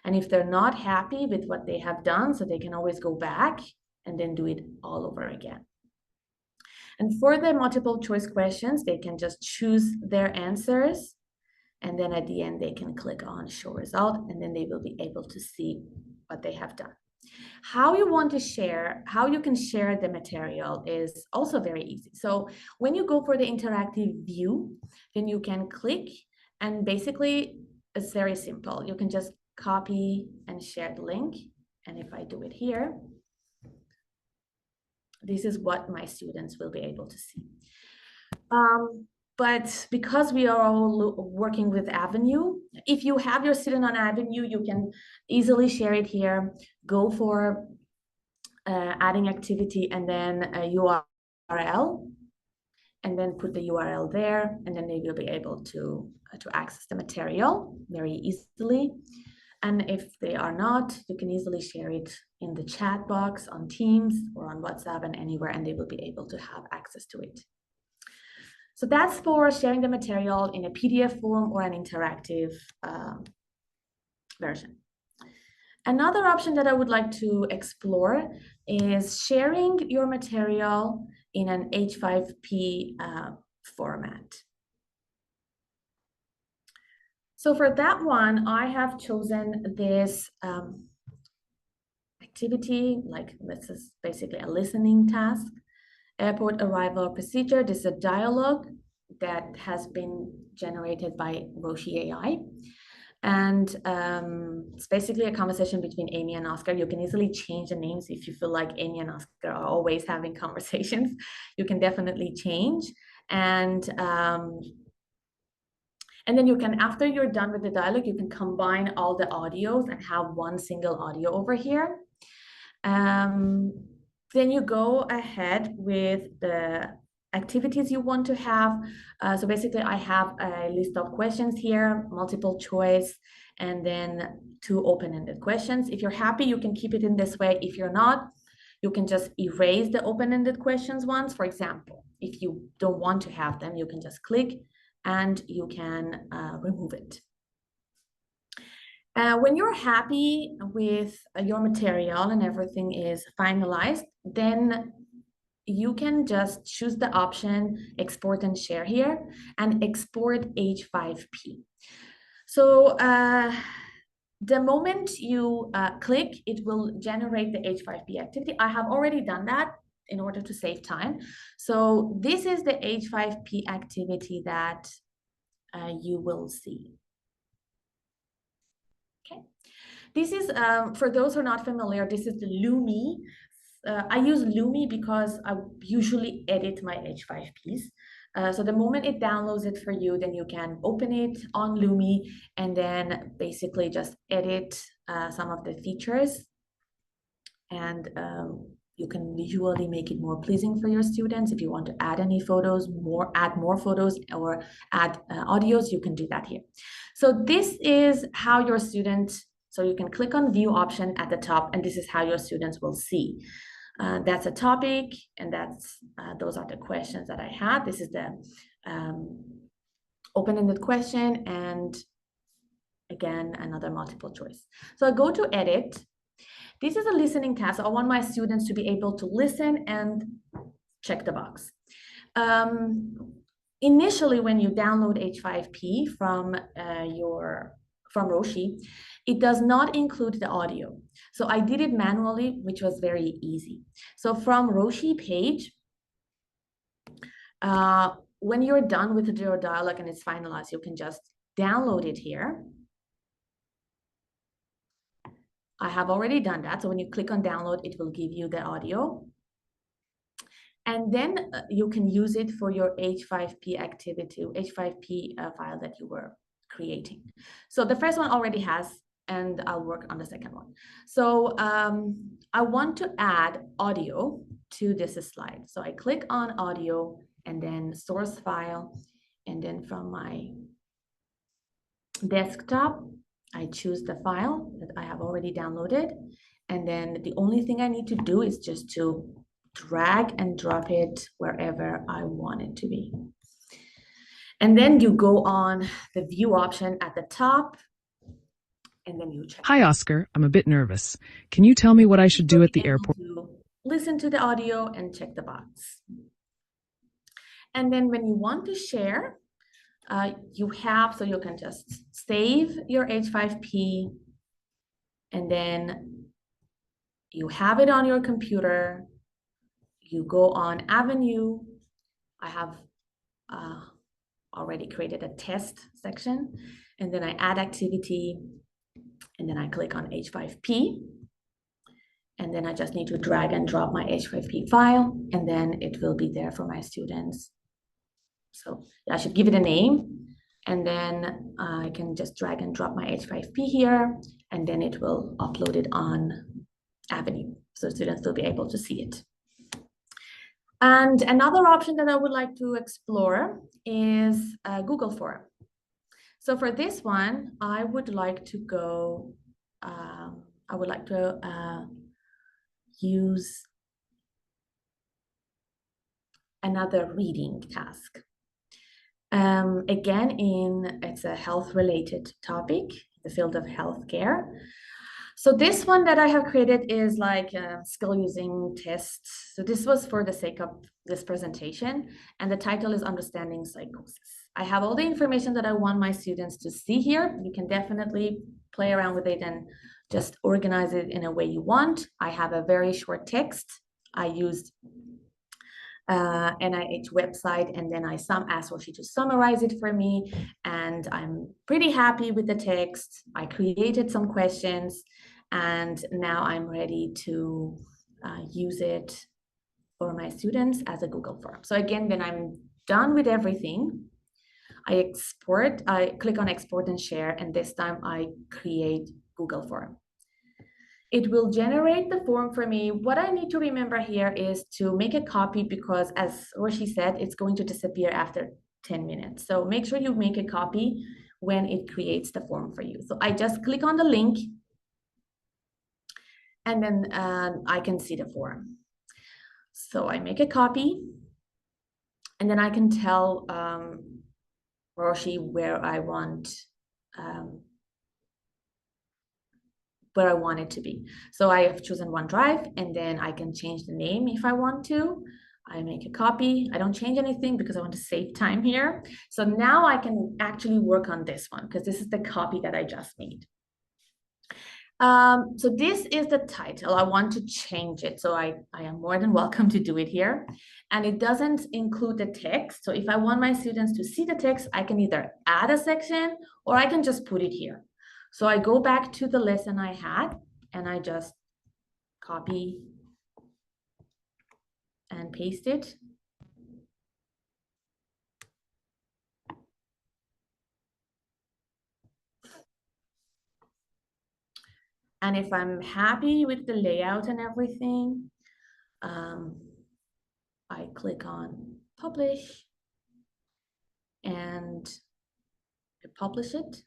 And if they're not happy with what they have done, so they can always go back and then do it all over again. And for the multiple choice questions, they can just choose their answers. And then at the end, they can click on show result, and then they will be able to see what they have done. How you want to share, how you can share the material is also very easy. So when you go for the interactive view, then you can click, and basically it's very simple. You can just copy and share the link. And if I do it here, this is what my students will be able to see. But because we are all working with Avenue, if you have your student on Avenue, you can easily share it here, go for adding activity and then a URL. and then put the URL there, and then they will be able to access the material very easily. And if they are not, you can easily share it in the chat box on Teams or on WhatsApp and anywhere, and they will be able to have access to it. So that's for sharing the material in a PDF form or an interactive version. Another option that I would like to explore is sharing your material in an H5P format. So for that one, I have chosen this activity, like this is basically a listening task. Airport arrival procedure. This is a dialogue that has been generated by Roshi AI. And it's basically a conversation between Amy and Oscar. You can easily change the names if you feel like Amy and Oscar are always having conversations. You can definitely change. And then you can, after you're done with the dialogue, you can combine all the audios and have one single audio over here. Then you go ahead with the activities you want to have. So basically, I have a list of questions here, multiple choice, and then 2 open-ended questions. If you're happy, you can keep it in this way. If you're not, you can just erase the open-ended questions ones. For example, if you don't want to have them, you can just click and you can remove it. When you're happy with your material and everything is finalized, then you can just choose the option export and share here and export H5P. So the moment you click, it will generate the H5P activity. I have already done that in order to save time. So this is the H5P activity that you will see. Okay, this is, for those who are not familiar, this is the Lumi. I use Lumi because I usually edit my H5Ps. So the moment it downloads it for you, then you can open it on Lumi and then basically just edit some of the features. And you can visually make it more pleasing for your students. If you want to add any photos, add more photos or add audios, you can do that here. So this is how your students, so you can click on view option at the top, and this is how your students will see. That's a topic, and that's those are the questions that I had. This is the open-ended question, and again, another multiple choice. So I go to edit. This is a listening task. I want my students to be able to listen and check the box. Initially, when you download H5P from Roshi, it does not include the audio. So I did it manually, which was very easy. So from Roshi page, when you're done with your dialogue and it's finalized, you can just download it here. I have already done that. So when you click on download, it will give you the audio. And then you can use it for your H5P activity, H5P file that you were creating. So the first one already has, and I'll work on the second one. So I want to add audio to this slide. So I click on audio and then source file. And then from my desktop, I choose the file that I have already downloaded. And then the only thing I need to do is just to drag and drop it wherever I want it to be. And then you go on the view option at the top, and then you check. Hi, Oscar. I'm a bit nervous. Can you tell me what I should do at the airport? Listen to the audio and check the box. And then when you want to share, you can just save your H5P, and then you have it on your computer. You go on Avenue. I have already created a test section, and then I add activity, and then I click on H5P, and then I just need to drag and drop my H5P file, and then it will be there for my students. So I should give it a name, and then I can just drag and drop my H5P here, and then it will upload it on Avenue, so students will be able to see it. And another option that I would like to explore is Google Form. So for this one, I would like to go, I would like to use another reading task. Again, it's a health-related topic, the field of healthcare. So this one that I have created is like a skill using tests. So this was for the sake of this presentation, and the title is Understanding Psychosis. I have all the information that I want my students to see here. You can definitely play around with it and just organize it in a way you want. I have a very short text. I used NIH website, and then I asked Roshi to summarize it for me, and I'm pretty happy with the text. I created some questions, and now I'm ready to use it for my students as a Google form. So again, when I'm done with everything, I click on export and share, and this time I create Google form. It will generate the form for me. What I need to remember here is to make a copy, because as Roshi said, it's going to disappear after 10 minutes. So make sure you make a copy when it creates the form for you. So I just click on the link, and then I can see the form. So I make a copy, and then I can tell Roshi where I want it to be. So I have chosen OneDrive, and then I can change the name if I want to. I make a copy. I don't change anything because I want to save time here. So now I can actually work on this one, because this is the copy that I just made. So this is the title. I want to change it. So I am more than welcome to do it here. And it doesn't include the text. So if I want my students to see the text, I can either add a section or I can just put it here. So I go back to the lesson I had, and I just copy and paste it. And if I'm happy with the layout and everything, I click on publish and I publish it.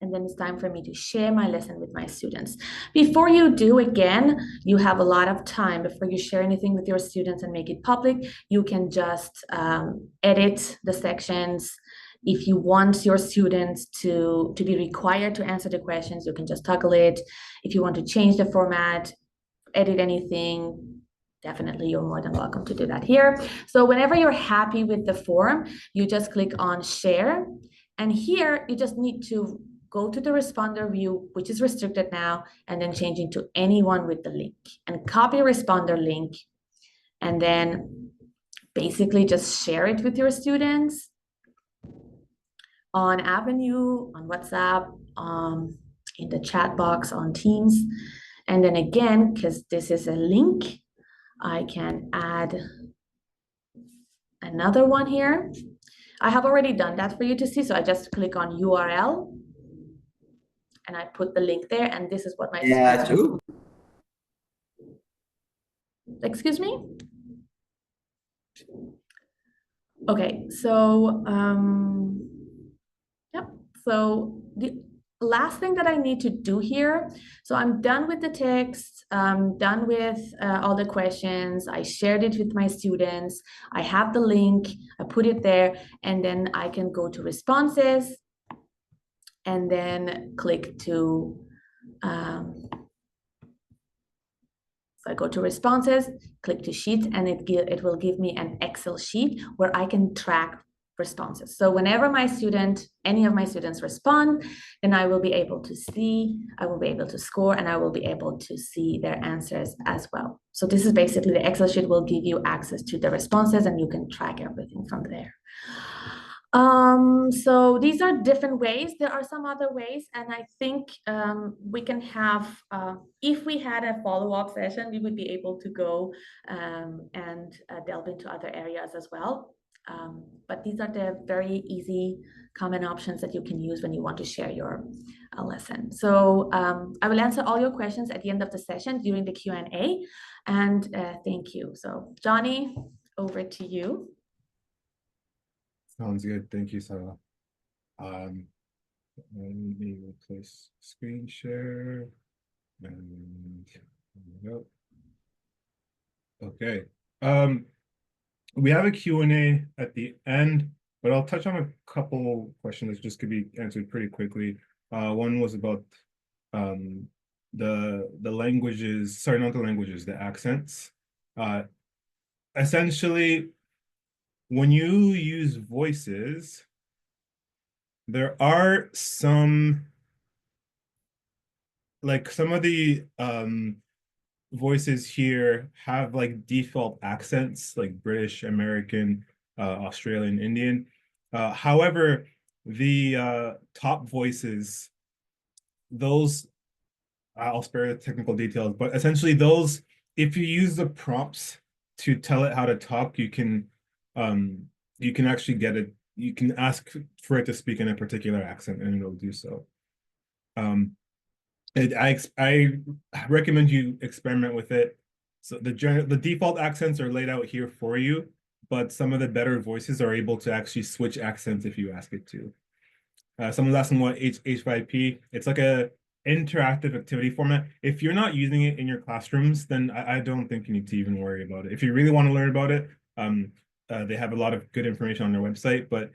And then it's time for me to share my lesson with my students. Before you do, again, you have a lot of time before you share anything with your students and make it public. You can just edit the sections. If you want your students to be required to answer the questions, you can just toggle it. If you want to change the format, edit anything, definitely you're more than welcome to do that here. So whenever you're happy with the form, you just click on share. And here you just need to go to the responder view, which is restricted now, and then change it to anyone with the link, and copy responder link, and then basically just share it with your students on Avenue, on WhatsApp, in the chat box on Teams. And then again, because this is a link, I can add another one here. I have already done that for you to see. So I just click on URL and I put the link there, and this is what my students. Excuse me? Okay, so yep. So the last thing that I need to do here, so I'm done with the text, I'm done with all the questions. I shared it with my students. I have the link, I put it there, and then I can go to responses and then click to, so I go to responses, click to sheets, and it will give me an Excel sheet where I can track responses. So whenever any of my students respond, then I will be able to see, I will be able to score, and I will be able to see their answers as well. So this is basically the Excel sheet will give you access to the responses, and you can track everything from there. So these are different ways. There are some other ways, and I think we can have, if we had a follow-up session, we would be able to go and delve into other areas as well. But these are the very easy common options that you can use when you want to share your lesson. So I will answer all your questions at the end of the session during the Q&A. And thank you. So Johnny, over to you. Sounds good. Thank you, Sarah. Let me replace screen share. And there we go. Okay. We have a Q&A at the end, but I'll touch on a couple questions that just could be answered pretty quickly. One was about the languages, sorry, not the languages, the accents. Essentially, when you use voices, there are some, like some of the voices here have like default accents, like British, American, Australian, Indian. However, the top voices, those, I'll spare the technical details, but essentially those, if you use the prompts to tell it how to talk, you can actually get it, you can ask for it to speak in a particular accent and it'll do so. I recommend you experiment with it. So the default accents are laid out here for you, but some of the better voices are able to actually switch accents if you ask it to. Someone's asking what H5P. It's like a interactive activity format. If you're not using it in your classrooms, then I don't think you need to even worry about it. If you really want to learn about it, they have a lot of good information on their website, but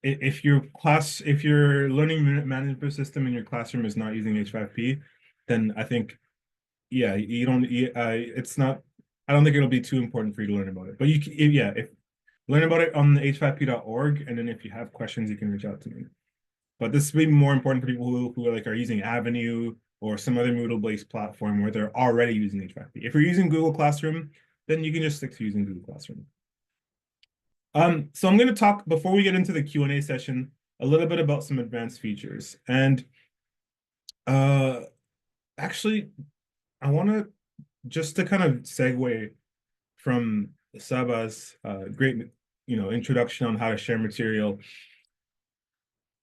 if your learning management system in your classroom is not using H5P, then I think, yeah, it's not, I don't think it'll be too important for you to learn about it. But learn about it on the h5p.org, and then if you have questions, you can reach out to me. But this will be more important for people who are using Avenue or some other Moodle-based platform where they're already using H5P. If you're using Google Classroom, then you can just stick to using Google Classroom. So I'm going to talk, before we get into the Q&A session, a little bit about some advanced features. And actually, I want to, just to kind of segue from Saba's great, introduction on how to share material.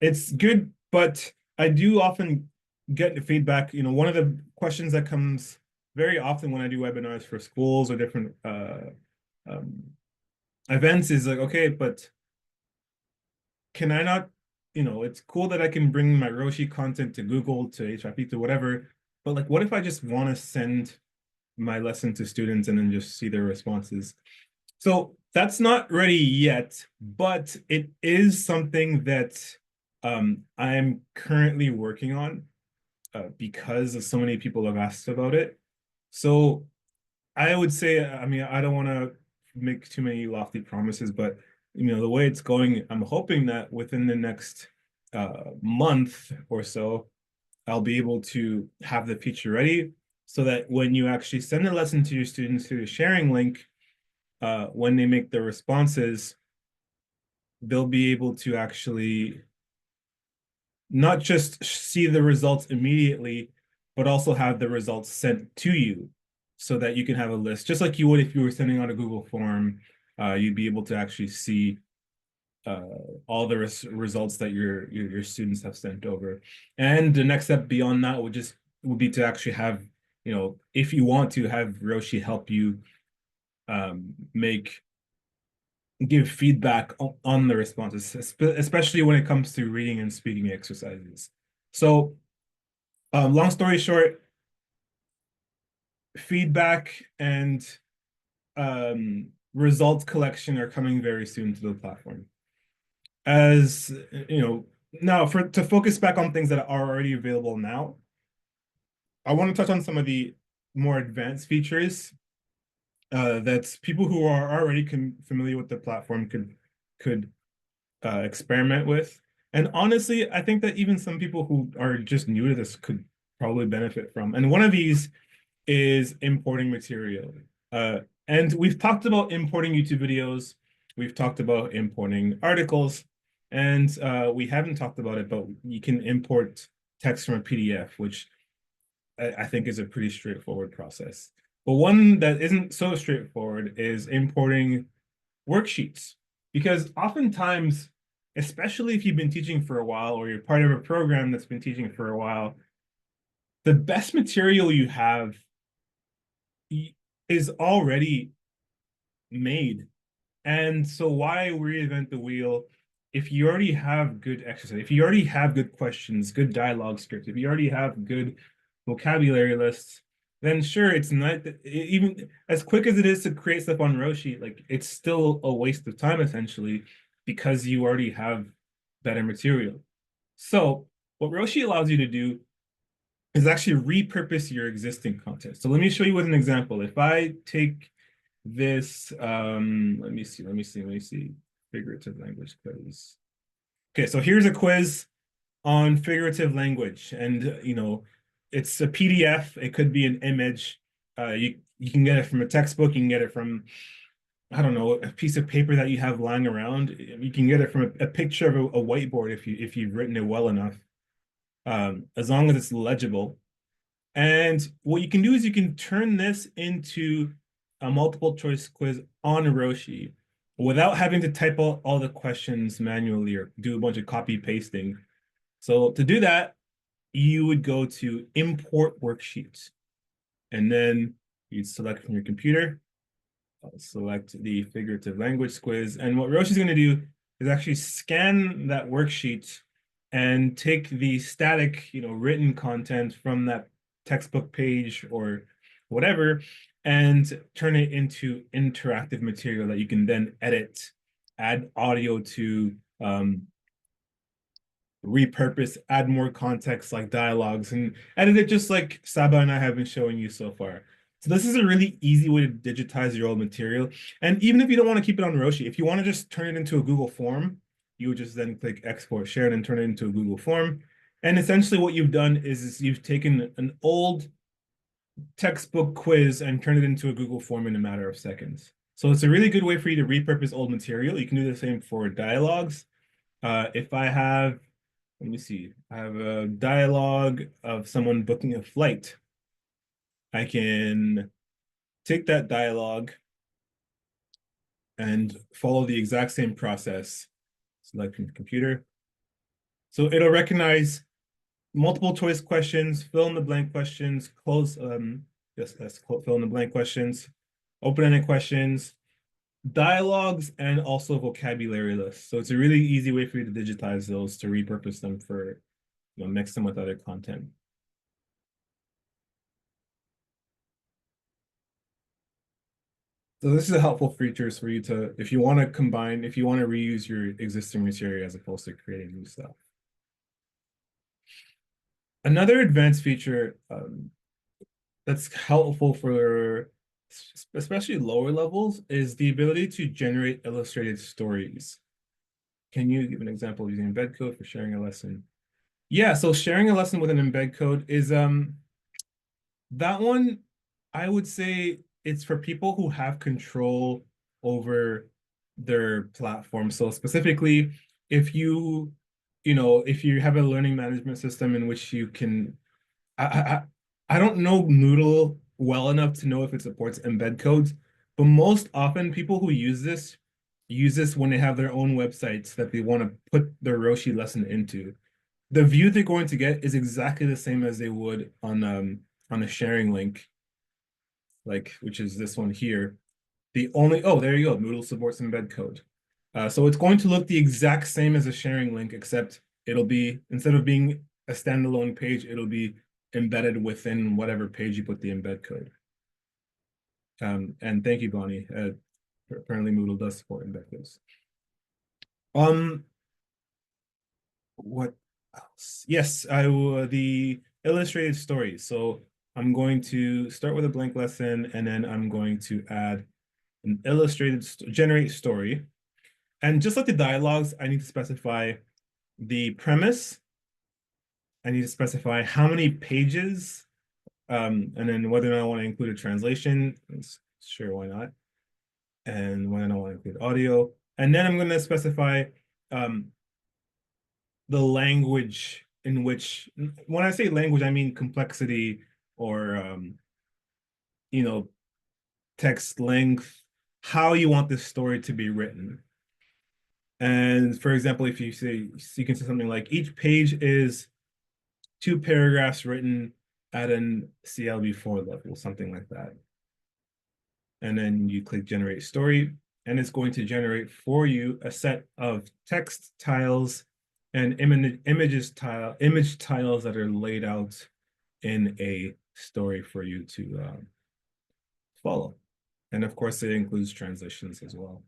It's good, but I do often get the feedback. One of the questions that comes very often when I do webinars for schools or different events is like, okay, but can I not, it's cool that I can bring my Roshi content to Google, to H5P, to whatever, but like, what if I just want to send my lesson to students and then just see their responses? So that's not ready yet, but it is something that I'm currently working on because of so many people have asked about it. So I would say, I don't want to make too many lofty promises, but the way it's going, I'm hoping that within the next month or so, I'll be able to have the feature ready so that when you actually send a lesson to your students through the sharing link, when they make their responses, they'll be able to actually not just see the results immediately, but also have the results sent to you so that you can have a list, just like you would if you were sending out a Google form. You'd be able to actually see all the results that your students have sent over. And the next step beyond that would be to actually have, if you want to have Roshi help you give feedback on the responses, especially when it comes to reading and speaking exercises. So long story short, feedback and results collection are coming very soon to the platform. As now to focus back on things that are already available now, I want to touch on some of the more advanced features that people who are already familiar with the platform could experiment with. And honestly, I think that even some people who are just new to this could probably benefit from. And one of these is importing material. And we've talked about importing YouTube videos. We've talked about importing articles. And we haven't talked about it, but you can import text from a PDF, which I think is a pretty straightforward process. But one that isn't so straightforward is importing worksheets. Because oftentimes, especially if you've been teaching for a while or you're part of a program that's been teaching for a while, the best material you have is already made. And so why reinvent the wheel if you already have good exercise, if you already have good questions, good dialogue scripts, if you already have good vocabulary lists, then sure, it's not even as quick as it is to create stuff on Roshi, like it's still a waste of time essentially because you already have better material. So what Roshi allows you to do is actually repurpose your existing content. So let me show you with an example. If I take this, let me see, figurative language quiz. Okay, so here's a quiz on figurative language, and it's a PDF. It could be an image. You can get it from a textbook. You can get it from, I don't know, a piece of paper that you have lying around. You can get it from a picture of a whiteboard if you've written it well enough, as long as it's legible. And what you can do is you can turn this into a multiple choice quiz on Roshi without having to type out all the questions manually or do a bunch of copy pasting. So to do that, you would go to import worksheets, and then you'd select from your computer, select the figurative language quiz. And what Roshi's going to do is actually scan that worksheet and take the static, written content from that textbook page or whatever, and turn it into interactive material that you can then edit, add audio to, repurpose, add more context like dialogues, and edit it just like Saba and I have been showing you so far. So this is a really easy way to digitize your old material. And even if you don't want to keep it on Roshi, if you want to just turn it into a Google form, you would just then click export, share it, and turn it into a Google form. And essentially what you've done is you've taken an old textbook quiz and turned it into a Google form in a matter of seconds. So it's a really good way for you to repurpose old material. You can do the same for dialogues. If I have, let me see, I have a dialogue of someone booking a flight. I can take that dialogue and follow the exact same process. Select from the computer. So it'll recognize multiple choice questions, fill in the blank questions, close, fill in the blank questions, open-ended questions, dialogues, and also vocabulary lists. So it's a really easy way for you to digitize those to repurpose them for, mix them with other content. So this is a helpful features for you to, if you want to combine, if you want to reuse your existing material as opposed to creating new stuff. Another advanced feature that's helpful for especially lower levels is the ability to generate illustrated stories. Can you give an example of using embed code for sharing a lesson? Yeah, so sharing a lesson with an embed code is that one, I would say it's for people who have control over their platform. So specifically, if if you have a learning management system in which you can, I don't know Moodle well enough to know if it supports embed codes, but most often people who use this when they have their own websites that they want to put their Roshi lesson into. The view they're going to get is exactly the same as they would on a sharing link, which is this one here. Oh, there you go, Moodle supports embed code. So it's going to look the exact same as a sharing link, except it'll be, instead of being a standalone page, it'll be embedded within whatever page you put the embed code. And thank you, Bonnie. Apparently Moodle does support embed codes. What else? Yes, the illustrated stories. So I'm going to start with a blank lesson, and then I'm going to add an illustrated generate story. And just like the dialogues, I need to specify the premise. I need to specify how many pages, and then whether or not I want to include a translation. Sure, why not? And whether or not I want to include audio. And then I'm going to specify the language in which, when I say language, I mean complexity or, text length, how you want this story to be written. And for example, if you say, you can say something like each page is 2 paragraphs written at an CLB4 level, something like that. And then you click generate story, and it's going to generate for you a set of text tiles and image tiles that are laid out in a story for you to follow. And of course, it includes transitions as well.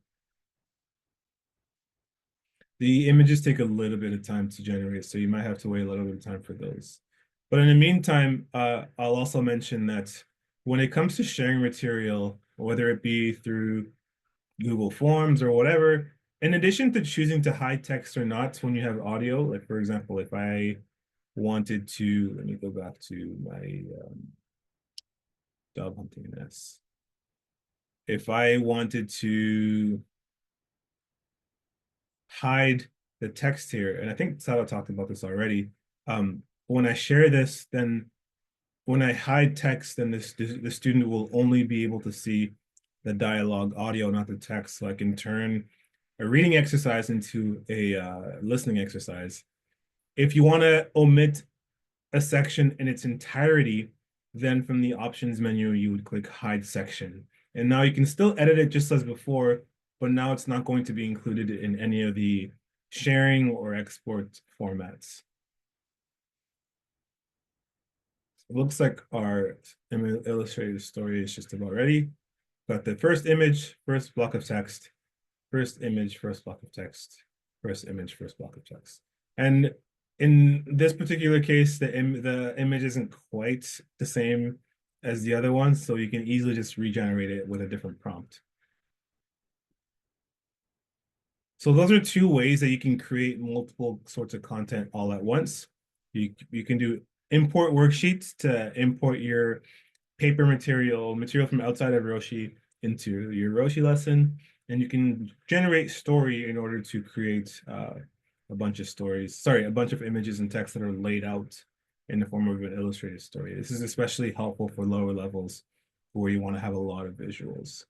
The images take a little bit of time to generate, so you might have to wait a little bit of time for those. But in the meantime, I'll also mention that when it comes to sharing material, whether it be through Google Forms or whatever, in addition to choosing to hide text or not when you have audio, like for example, if I wanted to, let me go back to my job hunting this. If I wanted to hide the text here, and I think Saba talked about this already, when I share this, then when I hide text, then the student will only be able to see the dialogue audio, not the text. So I can turn a reading exercise into a listening exercise. If you want to omit a section in its entirety, then from the options menu, you would click hide section. And now you can still edit it just as before, but now it's not going to be included in any of the sharing or export formats. It looks like our illustrated story is just about ready. Got the first image, first block of text, first image, first block of text, first image, first block of text. And in this particular case, the image isn't quite the same as the other ones, so you can easily just regenerate it with a different prompt. So those are 2 ways that you can create multiple sorts of content all at once. You can do import worksheets to import your paper material from outside of Roshi into your Roshi lesson. And you can generate story in order to create a bunch of images and text that are laid out in the form of an illustrated story. This is especially helpful for lower levels where you want to have a lot of visuals.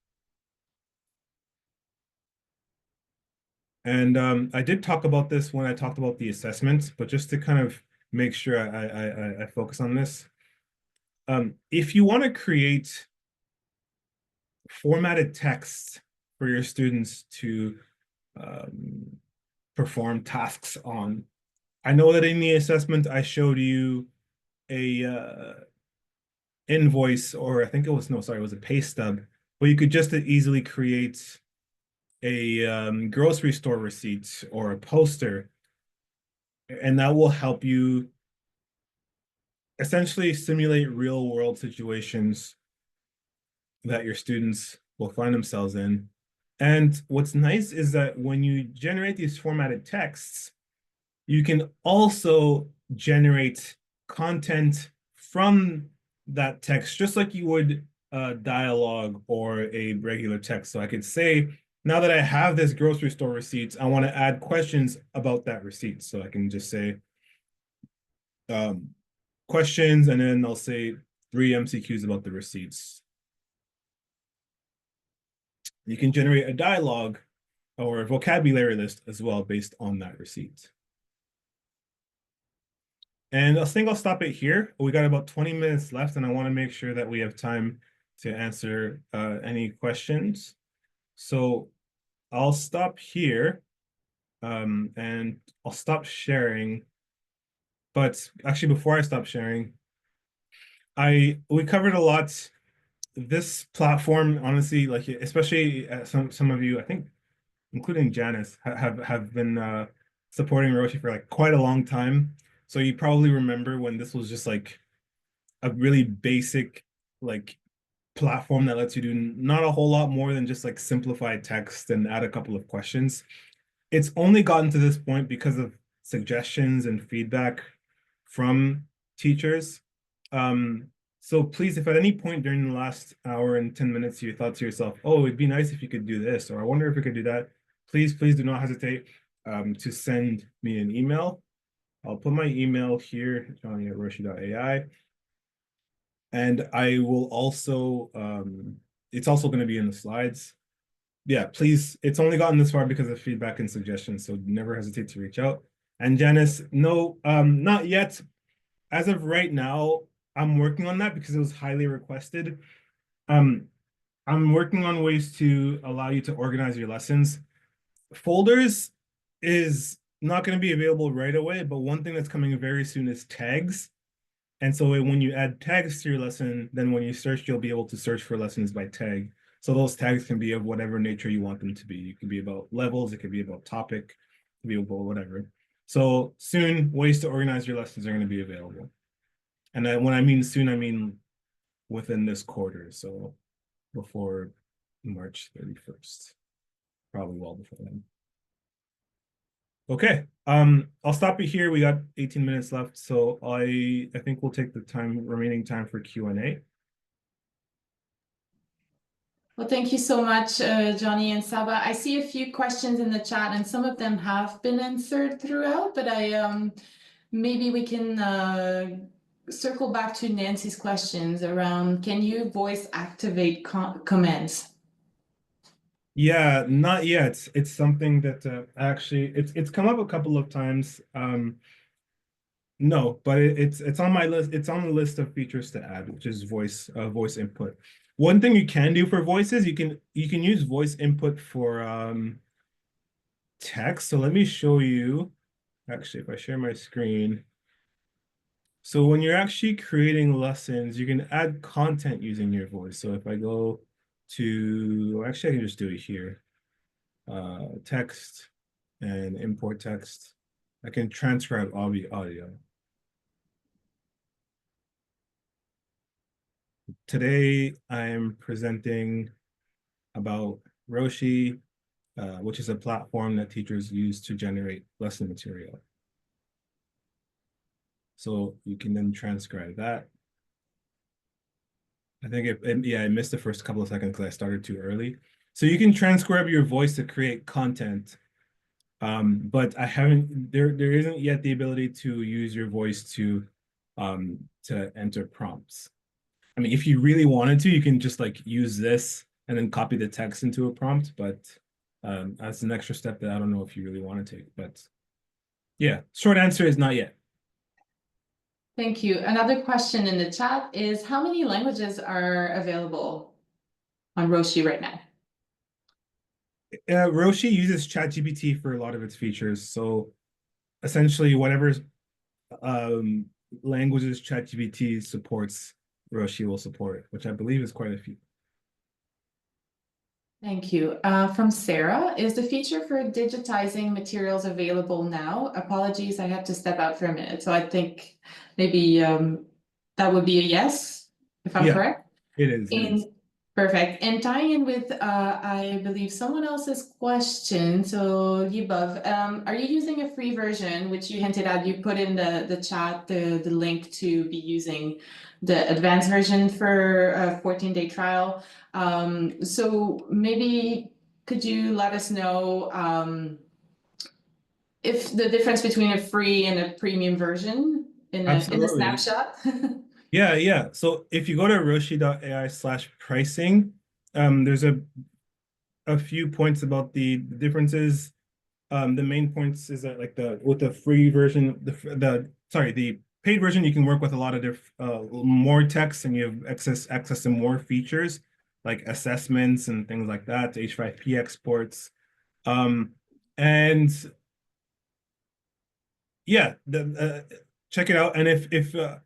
And I did talk about this when I talked about the assessments, but just to kind of make sure I focus on this. If you want to create formatted text for your students to perform tasks on, I know that in the assessment, I showed you a invoice, or I think it was, it was a pay stub, but you could just easily create a grocery store receipt or a poster, and that will help you essentially simulate real world situations that your students will find themselves in. And what's nice is that when you generate these formatted texts, you can also generate content from that text, just like you would dialogue or a regular text. So I could say, now that I have this grocery store receipt, I want to add questions about that receipt. So I can just say questions, and then I'll say 3 MCQs about the receipts. You can generate a dialogue or a vocabulary list as well based on that receipt. And I think I'll stop it here. We got about 20 minutes left, and I want to make sure that we have time to answer any questions. So I'll stop here, and I'll stop sharing. But actually, before I stop sharing, we covered a lot. This platform, honestly, like especially some of you, I think, including Janice, have been supporting Roshi for like quite a long time. So you probably remember when this was just like a really basic like platform that lets you do not a whole lot more than just like simplify text and add a couple of questions. It's only gotten to this point because of suggestions and feedback from teachers. So please, if at any point during the last hour and 10 minutes you thought to yourself, oh, it'd be nice if you could do this, or I wonder if we could do that, please do not hesitate to send me an email. I'll put my email here, johnny@roshi.ai. And I will also, it's also going to be in the slides. yeah, please, it's only gotten this far because of feedback and suggestions, so never hesitate to reach out. And Janice, no, not yet. As of right now, I'm working on that because it was highly requested. Um, I'm working on ways to allow you to organize your lessons. Folders is not going to be available right away, but one thing that's coming very soon is tags. And so when you add tags to your lesson, then when you search, you'll be able to search for lessons by tag. So those tags can be of whatever nature you want them to be. It could be about levels, it could be about topic, it could be about whatever. So soon, ways to organize your lessons are going to be available. And when I mean soon, I mean within this quarter. So before March 31st, probably well before then. Okay, I'll stop it here. We got 18 minutes left, so I think we'll take the remaining time for Q&A. Well, thank you so much, Johnny and Saba. I see a few questions in the chat, and some of them have been answered throughout, but maybe we can circle back to Nancy's questions around, can you voice activate commands? Yeah, not yet. It's something that actually it's come up a couple of times. No, but it's on my list. It's on the list of features to add, which is voice input. One thing you can do for voices, you can use voice input for text. So let me show you. Actually, if I share my screen. So when you're actually creating lessons, you can add content using your voice. So if I go to, actually, I can just do it here. Text and import text. I can transcribe audio. Today, I'm presenting about Roshi, which is a platform that teachers use to generate lesson material. So you can then transcribe that. I think yeah, I missed the first couple of seconds because I started too early. So you can transcribe your voice to create content. But there isn't yet the ability to use your voice to enter prompts. I mean, if you really wanted to, you can just like use this and then copy the text into a prompt, but that's an extra step that I don't know if you really want to take. But yeah, short answer is not yet. Thank you. Another question in the chat is, how many languages are available on Roshi right now? Roshi uses ChatGPT for a lot of its features. So essentially, whatever languages ChatGPT supports, Roshi will support, which I believe is quite a few. Thank you. From Sarah, is the feature for digitizing materials available now? Apologies, I had to step out for a minute. So I think maybe that would be a yes, if I'm correct. It is. Perfect. And tying in with, I believe, someone else's question. So Yibov, are you using a free version, which you hinted at? You put in the chat the link to be using the advanced version for a 14-day trial. So maybe could you let us know if the difference between a free and a premium version in a snapshot? Yeah. So if you go to roshi.ai/pricing, there's a few points about the differences. The main points is that like with the free version, the paid version, you can work with a lot of more text and you have access to more features like assessments and things like that, H5P exports. And yeah, check it out. And if a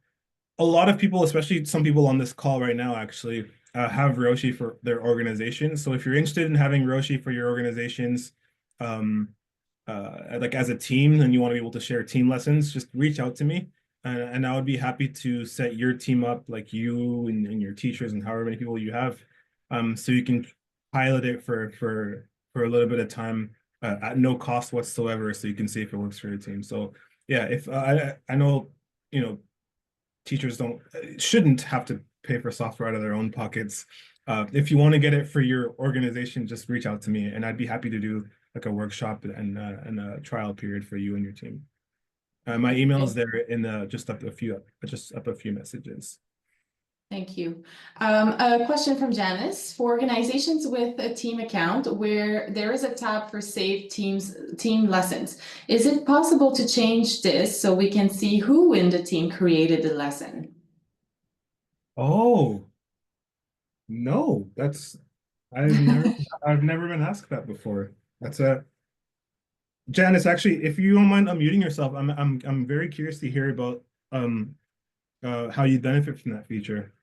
lot of people, especially some people on this call right now, actually have Roshi for their organization. So if you're interested in having Roshi for your organizations, like as a team, and you want to be able to share team lessons, just reach out to me, and I would be happy to set your team up, like you and your teachers and however many people you have, so you can pilot it for a little bit of time at no cost whatsoever, so you can see if it works for your team. So yeah, if I know, teachers shouldn't have to pay for software out of their own pockets. If you want to get it for your organization, just reach out to me, and I'd be happy to do like a workshop and a trial period for you and your team. My email is there in just up a few messages. Thank you. A question from Janice. For organizations with a team account where there is a tab for saved team lessons, is it possible to change this so we can see who in the team created the lesson? Oh, no, I've never been asked that before. That's a Janice, actually, if you don't mind unmuting yourself, I'm very curious to hear about how you benefit from that feature.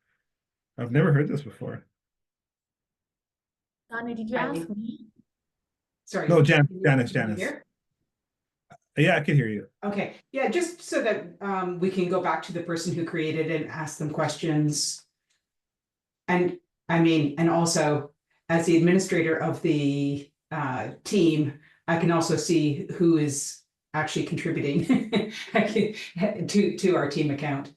I've never heard this before. Johnny, did you ask me? Sorry. No, Janice. Can you hear? Yeah, I can hear you. Okay, yeah, just so that we can go back to the person who created and ask them questions. And I mean, and also as the administrator of the team, I can also see who is actually contributing to our team account.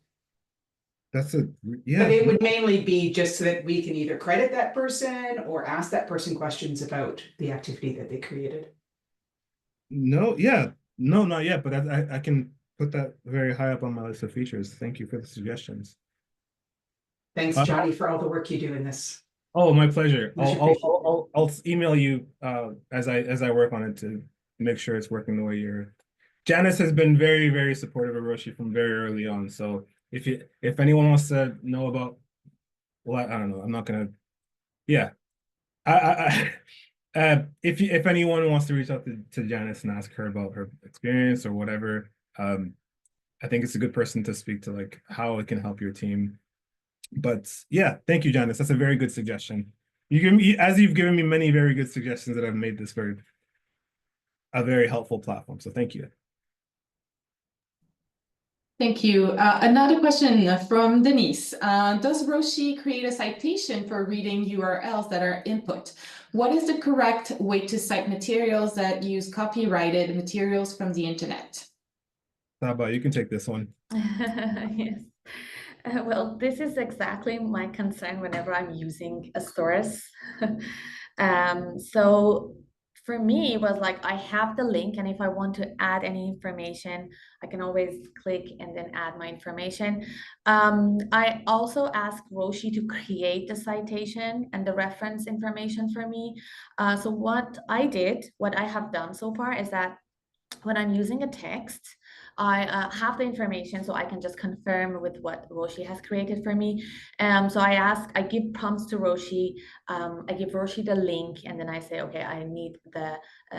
That's a But yeah. it would mainly be just so that we can either credit that person or ask that person questions about the activity that they created. No, yeah, no, not yet, but I can put that very high up on my list of features. Thank you for the suggestions. Thanks, Johnny, for all the work you do in this. Oh, my pleasure. Much appreciated. I'll email you as I work on it to make sure it's working the way you're. Janice has been very, very supportive of Roshi from very early on. So if anyone wants to know about, well, I don't know. I'm not gonna. Yeah, if anyone wants to reach out to Janice and ask her about her experience or whatever, I think it's a good person to speak to, like how it can help your team. But yeah, thank you, Janice. That's a very good suggestion. You've given me many very good suggestions that have made this a very helpful platform. So thank you. Thank you. Another question from Denise. Does Roshi create a citation for reading URLs that are input? What is the correct way to cite materials that use copyrighted materials from the internet? Saba, you can take this one. Yes. Well, this is exactly my concern whenever I'm using a source. So for me, it was like I have the link, and if I want to add any information, I can always click and then add my information. I also asked Roshi to create the citation and the reference information for me. So what I have done so far is that when I'm using a text, I have the information, so I can just confirm with what Roshi has created for me. So I give prompts to Roshi, I give Roshi the link, and then I say, okay, I need the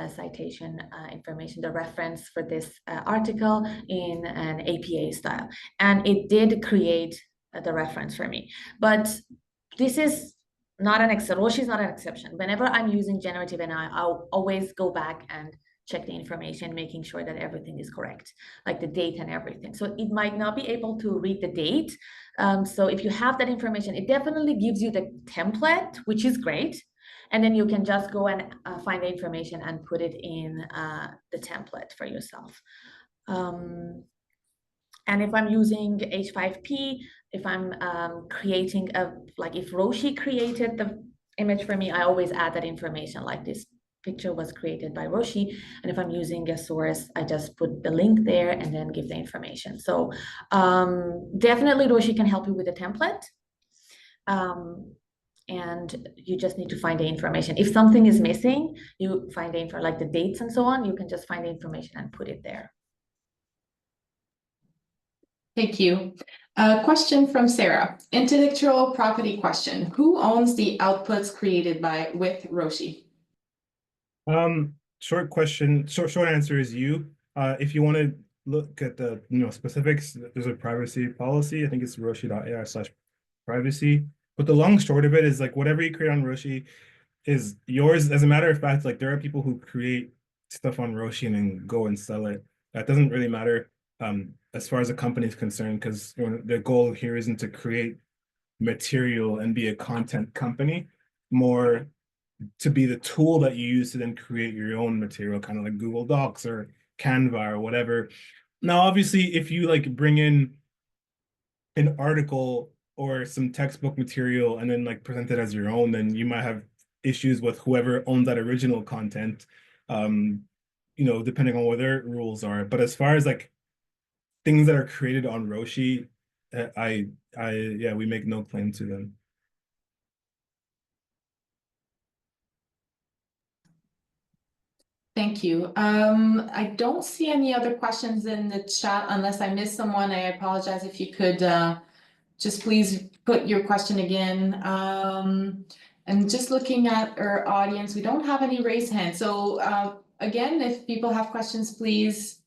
citation information, the reference for this article in an APA style. And it did create the reference for me. But this is not an exception. Roshi is not an exception. Whenever I'm using generative AI, I'll always go back and check the information, making sure that everything is correct, like the date and everything. So it might not be able to read the date. So if you have that information, it definitely gives you the template, which is great. And then you can just go and find the information and put it in the template for yourself. And if I'm using H5P, if I'm creating if Roshi created the image for me, I always add that information, like this picture was created by Roshi. And if I'm using a source, I just put the link there and then give the information. So definitely Roshi can help you with the template. And you just need to find the information. If something is missing, you find the info, like the dates and so on, you can just find the information and put it there. Thank you. Question from Sarah. Intellectual property question. Who owns the outputs created with Roshi? Short question. Short answer is you. If you want to look at the specifics, there's a privacy policy. I think it's roshi.ai/privacy. But the long short of it is, like, whatever you create on Roshi is yours. As a matter of fact, like, there are people who create stuff on Roshi and then go and sell it. That doesn't really matter as far as the company is concerned, because the goal here isn't to create material and be a content company, more to be the tool that you use to then create your own material, kind of like Google Docs or Canva or whatever. Now, obviously, if you like bring in an article or some textbook material and then like present it as your own, then you might have issues with whoever owns that original content, depending on what their rules are. But as far as like things that are created on Roshi, yeah, we make no claim to them. Thank you. I don't see any other questions in the chat unless I missed someone. I apologize if you could just please put your question again. And just looking at our audience, we don't have any raised hands. So again, if people have questions, please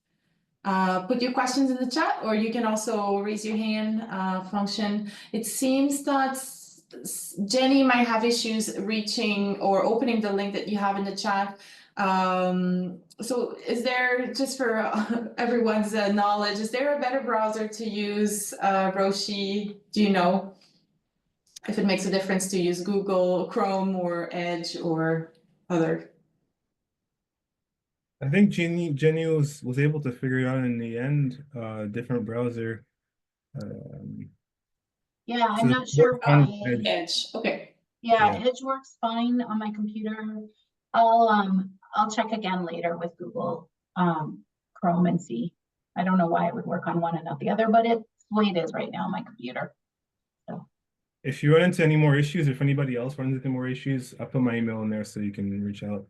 put your questions in the chat, or you can also raise your hand function. It seems that Jenny might have issues reaching or opening the link that you have in the chat. So is there, just for everyone's knowledge, is there a better browser to use, Roshi? Do you know if it makes a difference to use Google Chrome or Edge or other? I think Jenny was able to figure it out in the end, different browser. Yeah, I'm So not sure on why. Edge. Edge, okay. Yeah, Yeah. Edge works fine on my computer. I'll check again later with Google Chrome and see. I don't know why it would work on one and not the other, but it's the way it is right now on my computer. So If you run into any more issues, if anybody else runs into more issues, I'll put my email in there so you can reach out.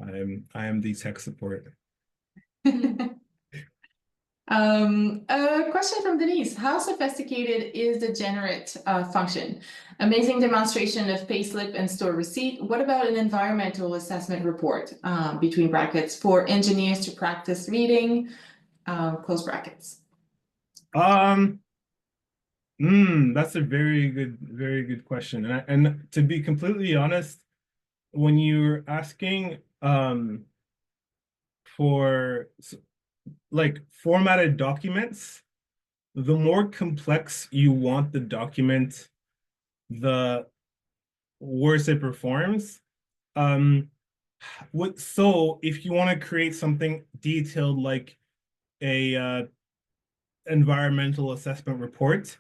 I am the tech support. A question from Denise. How sophisticated is the generate function? Amazing demonstration of payslip and store receipt. What about an environmental assessment report, between brackets, for engineers to practice reading, close brackets? That's a very good question. And to be completely honest, when you're asking for like formatted documents, the more complex you want the document, the worse it performs. So if you want to create something detailed like a environmental assessment report,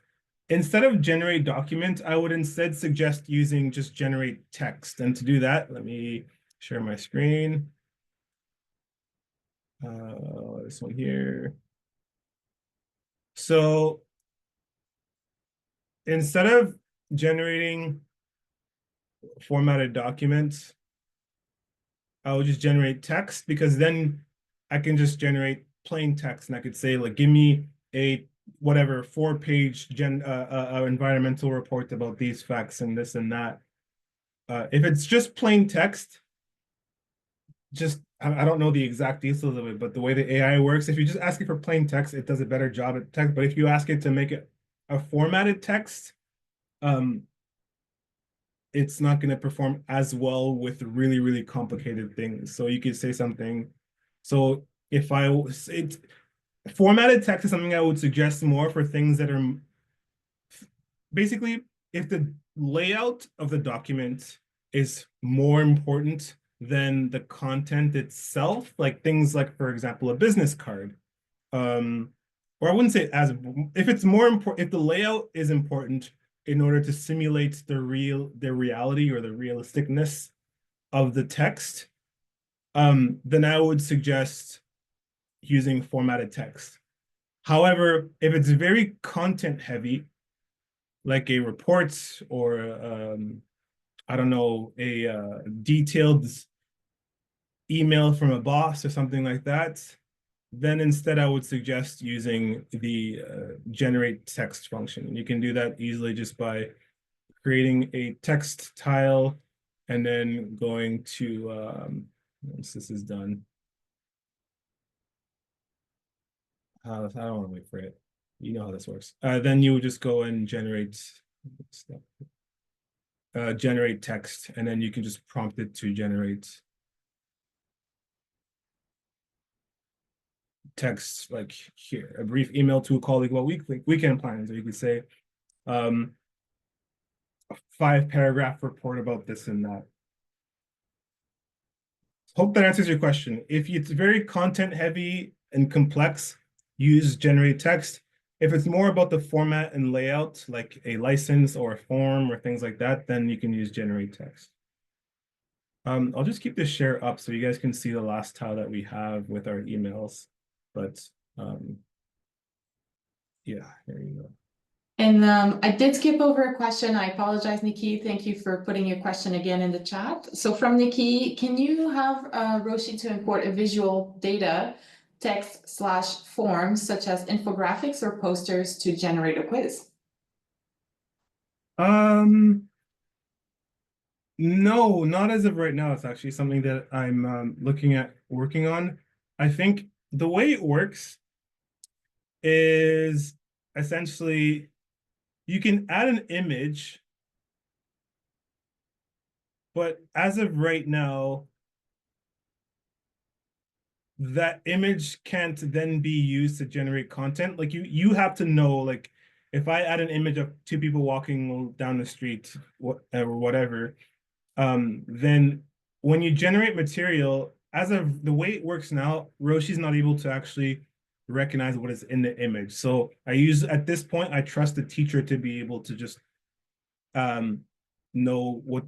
instead of generate document, I would instead suggest using just generate text. And to do that, let me share my screen. This one here. So instead of generating formatted documents, I would just generate text, because then I can just generate plain text, and I could say, like, give me a whatever 4-page environmental report about these facts and this and that. If it's just plain text, I don't know the exact details of it, but the way the AI works, if you just ask it for plain text, it does a better job at text. But if you ask it to make it a formatted text, it's not going to perform as well with really complicated things. So you could say something. So if formatted text is something I would suggest more for things that are basically, if the layout of the document is more important than the content itself, like things like, for example, a business card. Or I wouldn't say if it's more important, if the layout is important in order to simulate the reality or the realisticness of the text, then I would suggest using formatted text. However, if it's very content heavy, like a report or I don't know, a detailed email from a boss or something like that, then instead I would suggest using the generate text function. And you can do that easily just by creating a text tile and then going to, once this is done, I don't want to wait for it. You know how this works. Then you would just go and generate text, and then you can just prompt it to generate text, like here, a brief email to a colleague about weekend plans, or you could say a 5-paragraph report about this and that. Hope that answers your question. If it's very content heavy and complex, use generate text. If it's more about the format and layout, like a license or a form or things like that, then you can use generate text. I'll just keep this share up so you guys can see the last tile that we have with our emails. But yeah, there you go. And I did skip over a question. I apologize, Nikki. Thank you for putting your question again in the chat. So from Nikki, can you have Roshi to import a visual data text/form such as infographics or posters to generate a quiz? No, not as of right now. It's actually something that I'm looking at working on. I think the way it works is essentially you can add an image, but as of right now, that image can't then be used to generate content. Like you have to know, like if I add an image of two people walking down the street or whatever, then when you generate material, as of the way it works now, Roshi's not able to actually recognize what is in the image. So at this point, I trust the teacher to be able to just know what,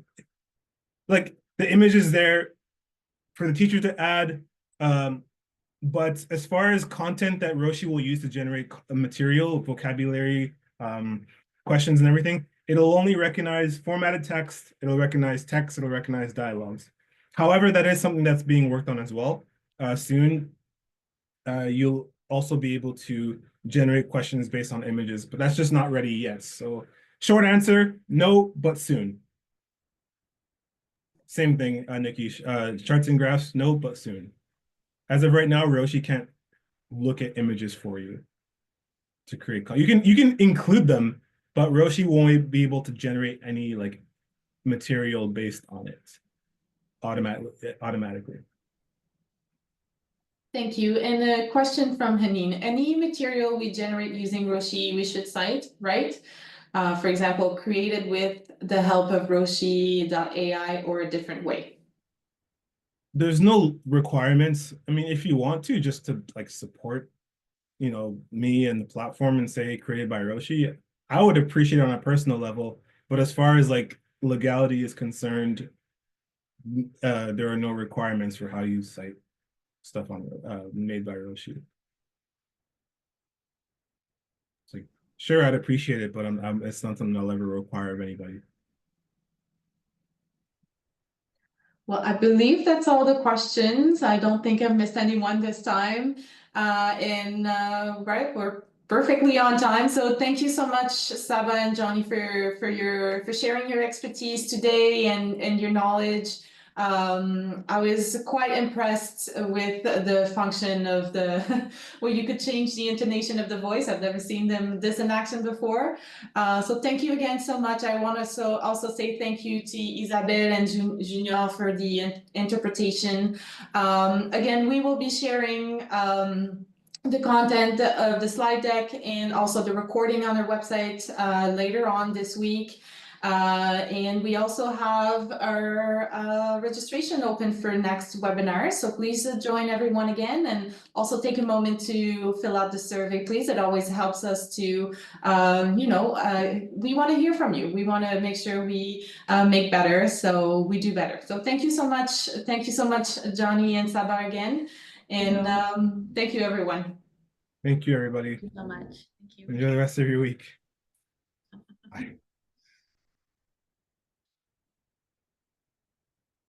like the image is there for the teacher to add. But as far as content that Roshi will use to generate material, vocabulary, questions and everything, it'll only recognize formatted text, it'll recognize text, it'll recognize dialogues. However, that is something that's being worked on as well. Soon, you'll also be able to generate questions based on images, but that's just not ready yet. So short answer, no, but soon. Same thing, Nikki, charts and graphs, no, but soon. As of right now, Roshi can't look at images for you to create. You can include them, but Roshi won't be able to generate any like material based on it automatically. Thank you. And a question from Haneen. Any material we generate using Roshi, we should cite, right? For example, created with the help of Roshi.ai or a different way. There's no requirements. I mean, if you want to, just to like support, me and the platform and say created by Roshi, I would appreciate it on a personal level. But as far as like legality is concerned, there are no requirements for how you cite stuff on made by Roshi. It's like, sure, I'd appreciate it, but it's not something I'll ever require of anybody. Well, I believe that's all the questions. I don't think I've missed anyone this time. Right, we're perfectly on time. So thank you so much, Saba and Johnny, for sharing your expertise today and your knowledge. I was quite impressed with the function of where you could change the intonation of the voice. I've never seen this in action before. So thank you again so much. I want to also say thank you to Isabelle and Junior for the interpretation. Again, we will be sharing the content of the slide deck and also the recording on our website later on this week. And we also have our registration open for next webinar. So please join everyone again and also take a moment to fill out the survey, please. It always helps us to, we want to hear from you. We want to make sure we make better, so we do better. So thank you so much. Thank you so much, Johnny and Saba again. And thank you, everyone. Thank you, everybody. Thank you so much. Thank you. Enjoy the rest of your week. Bye.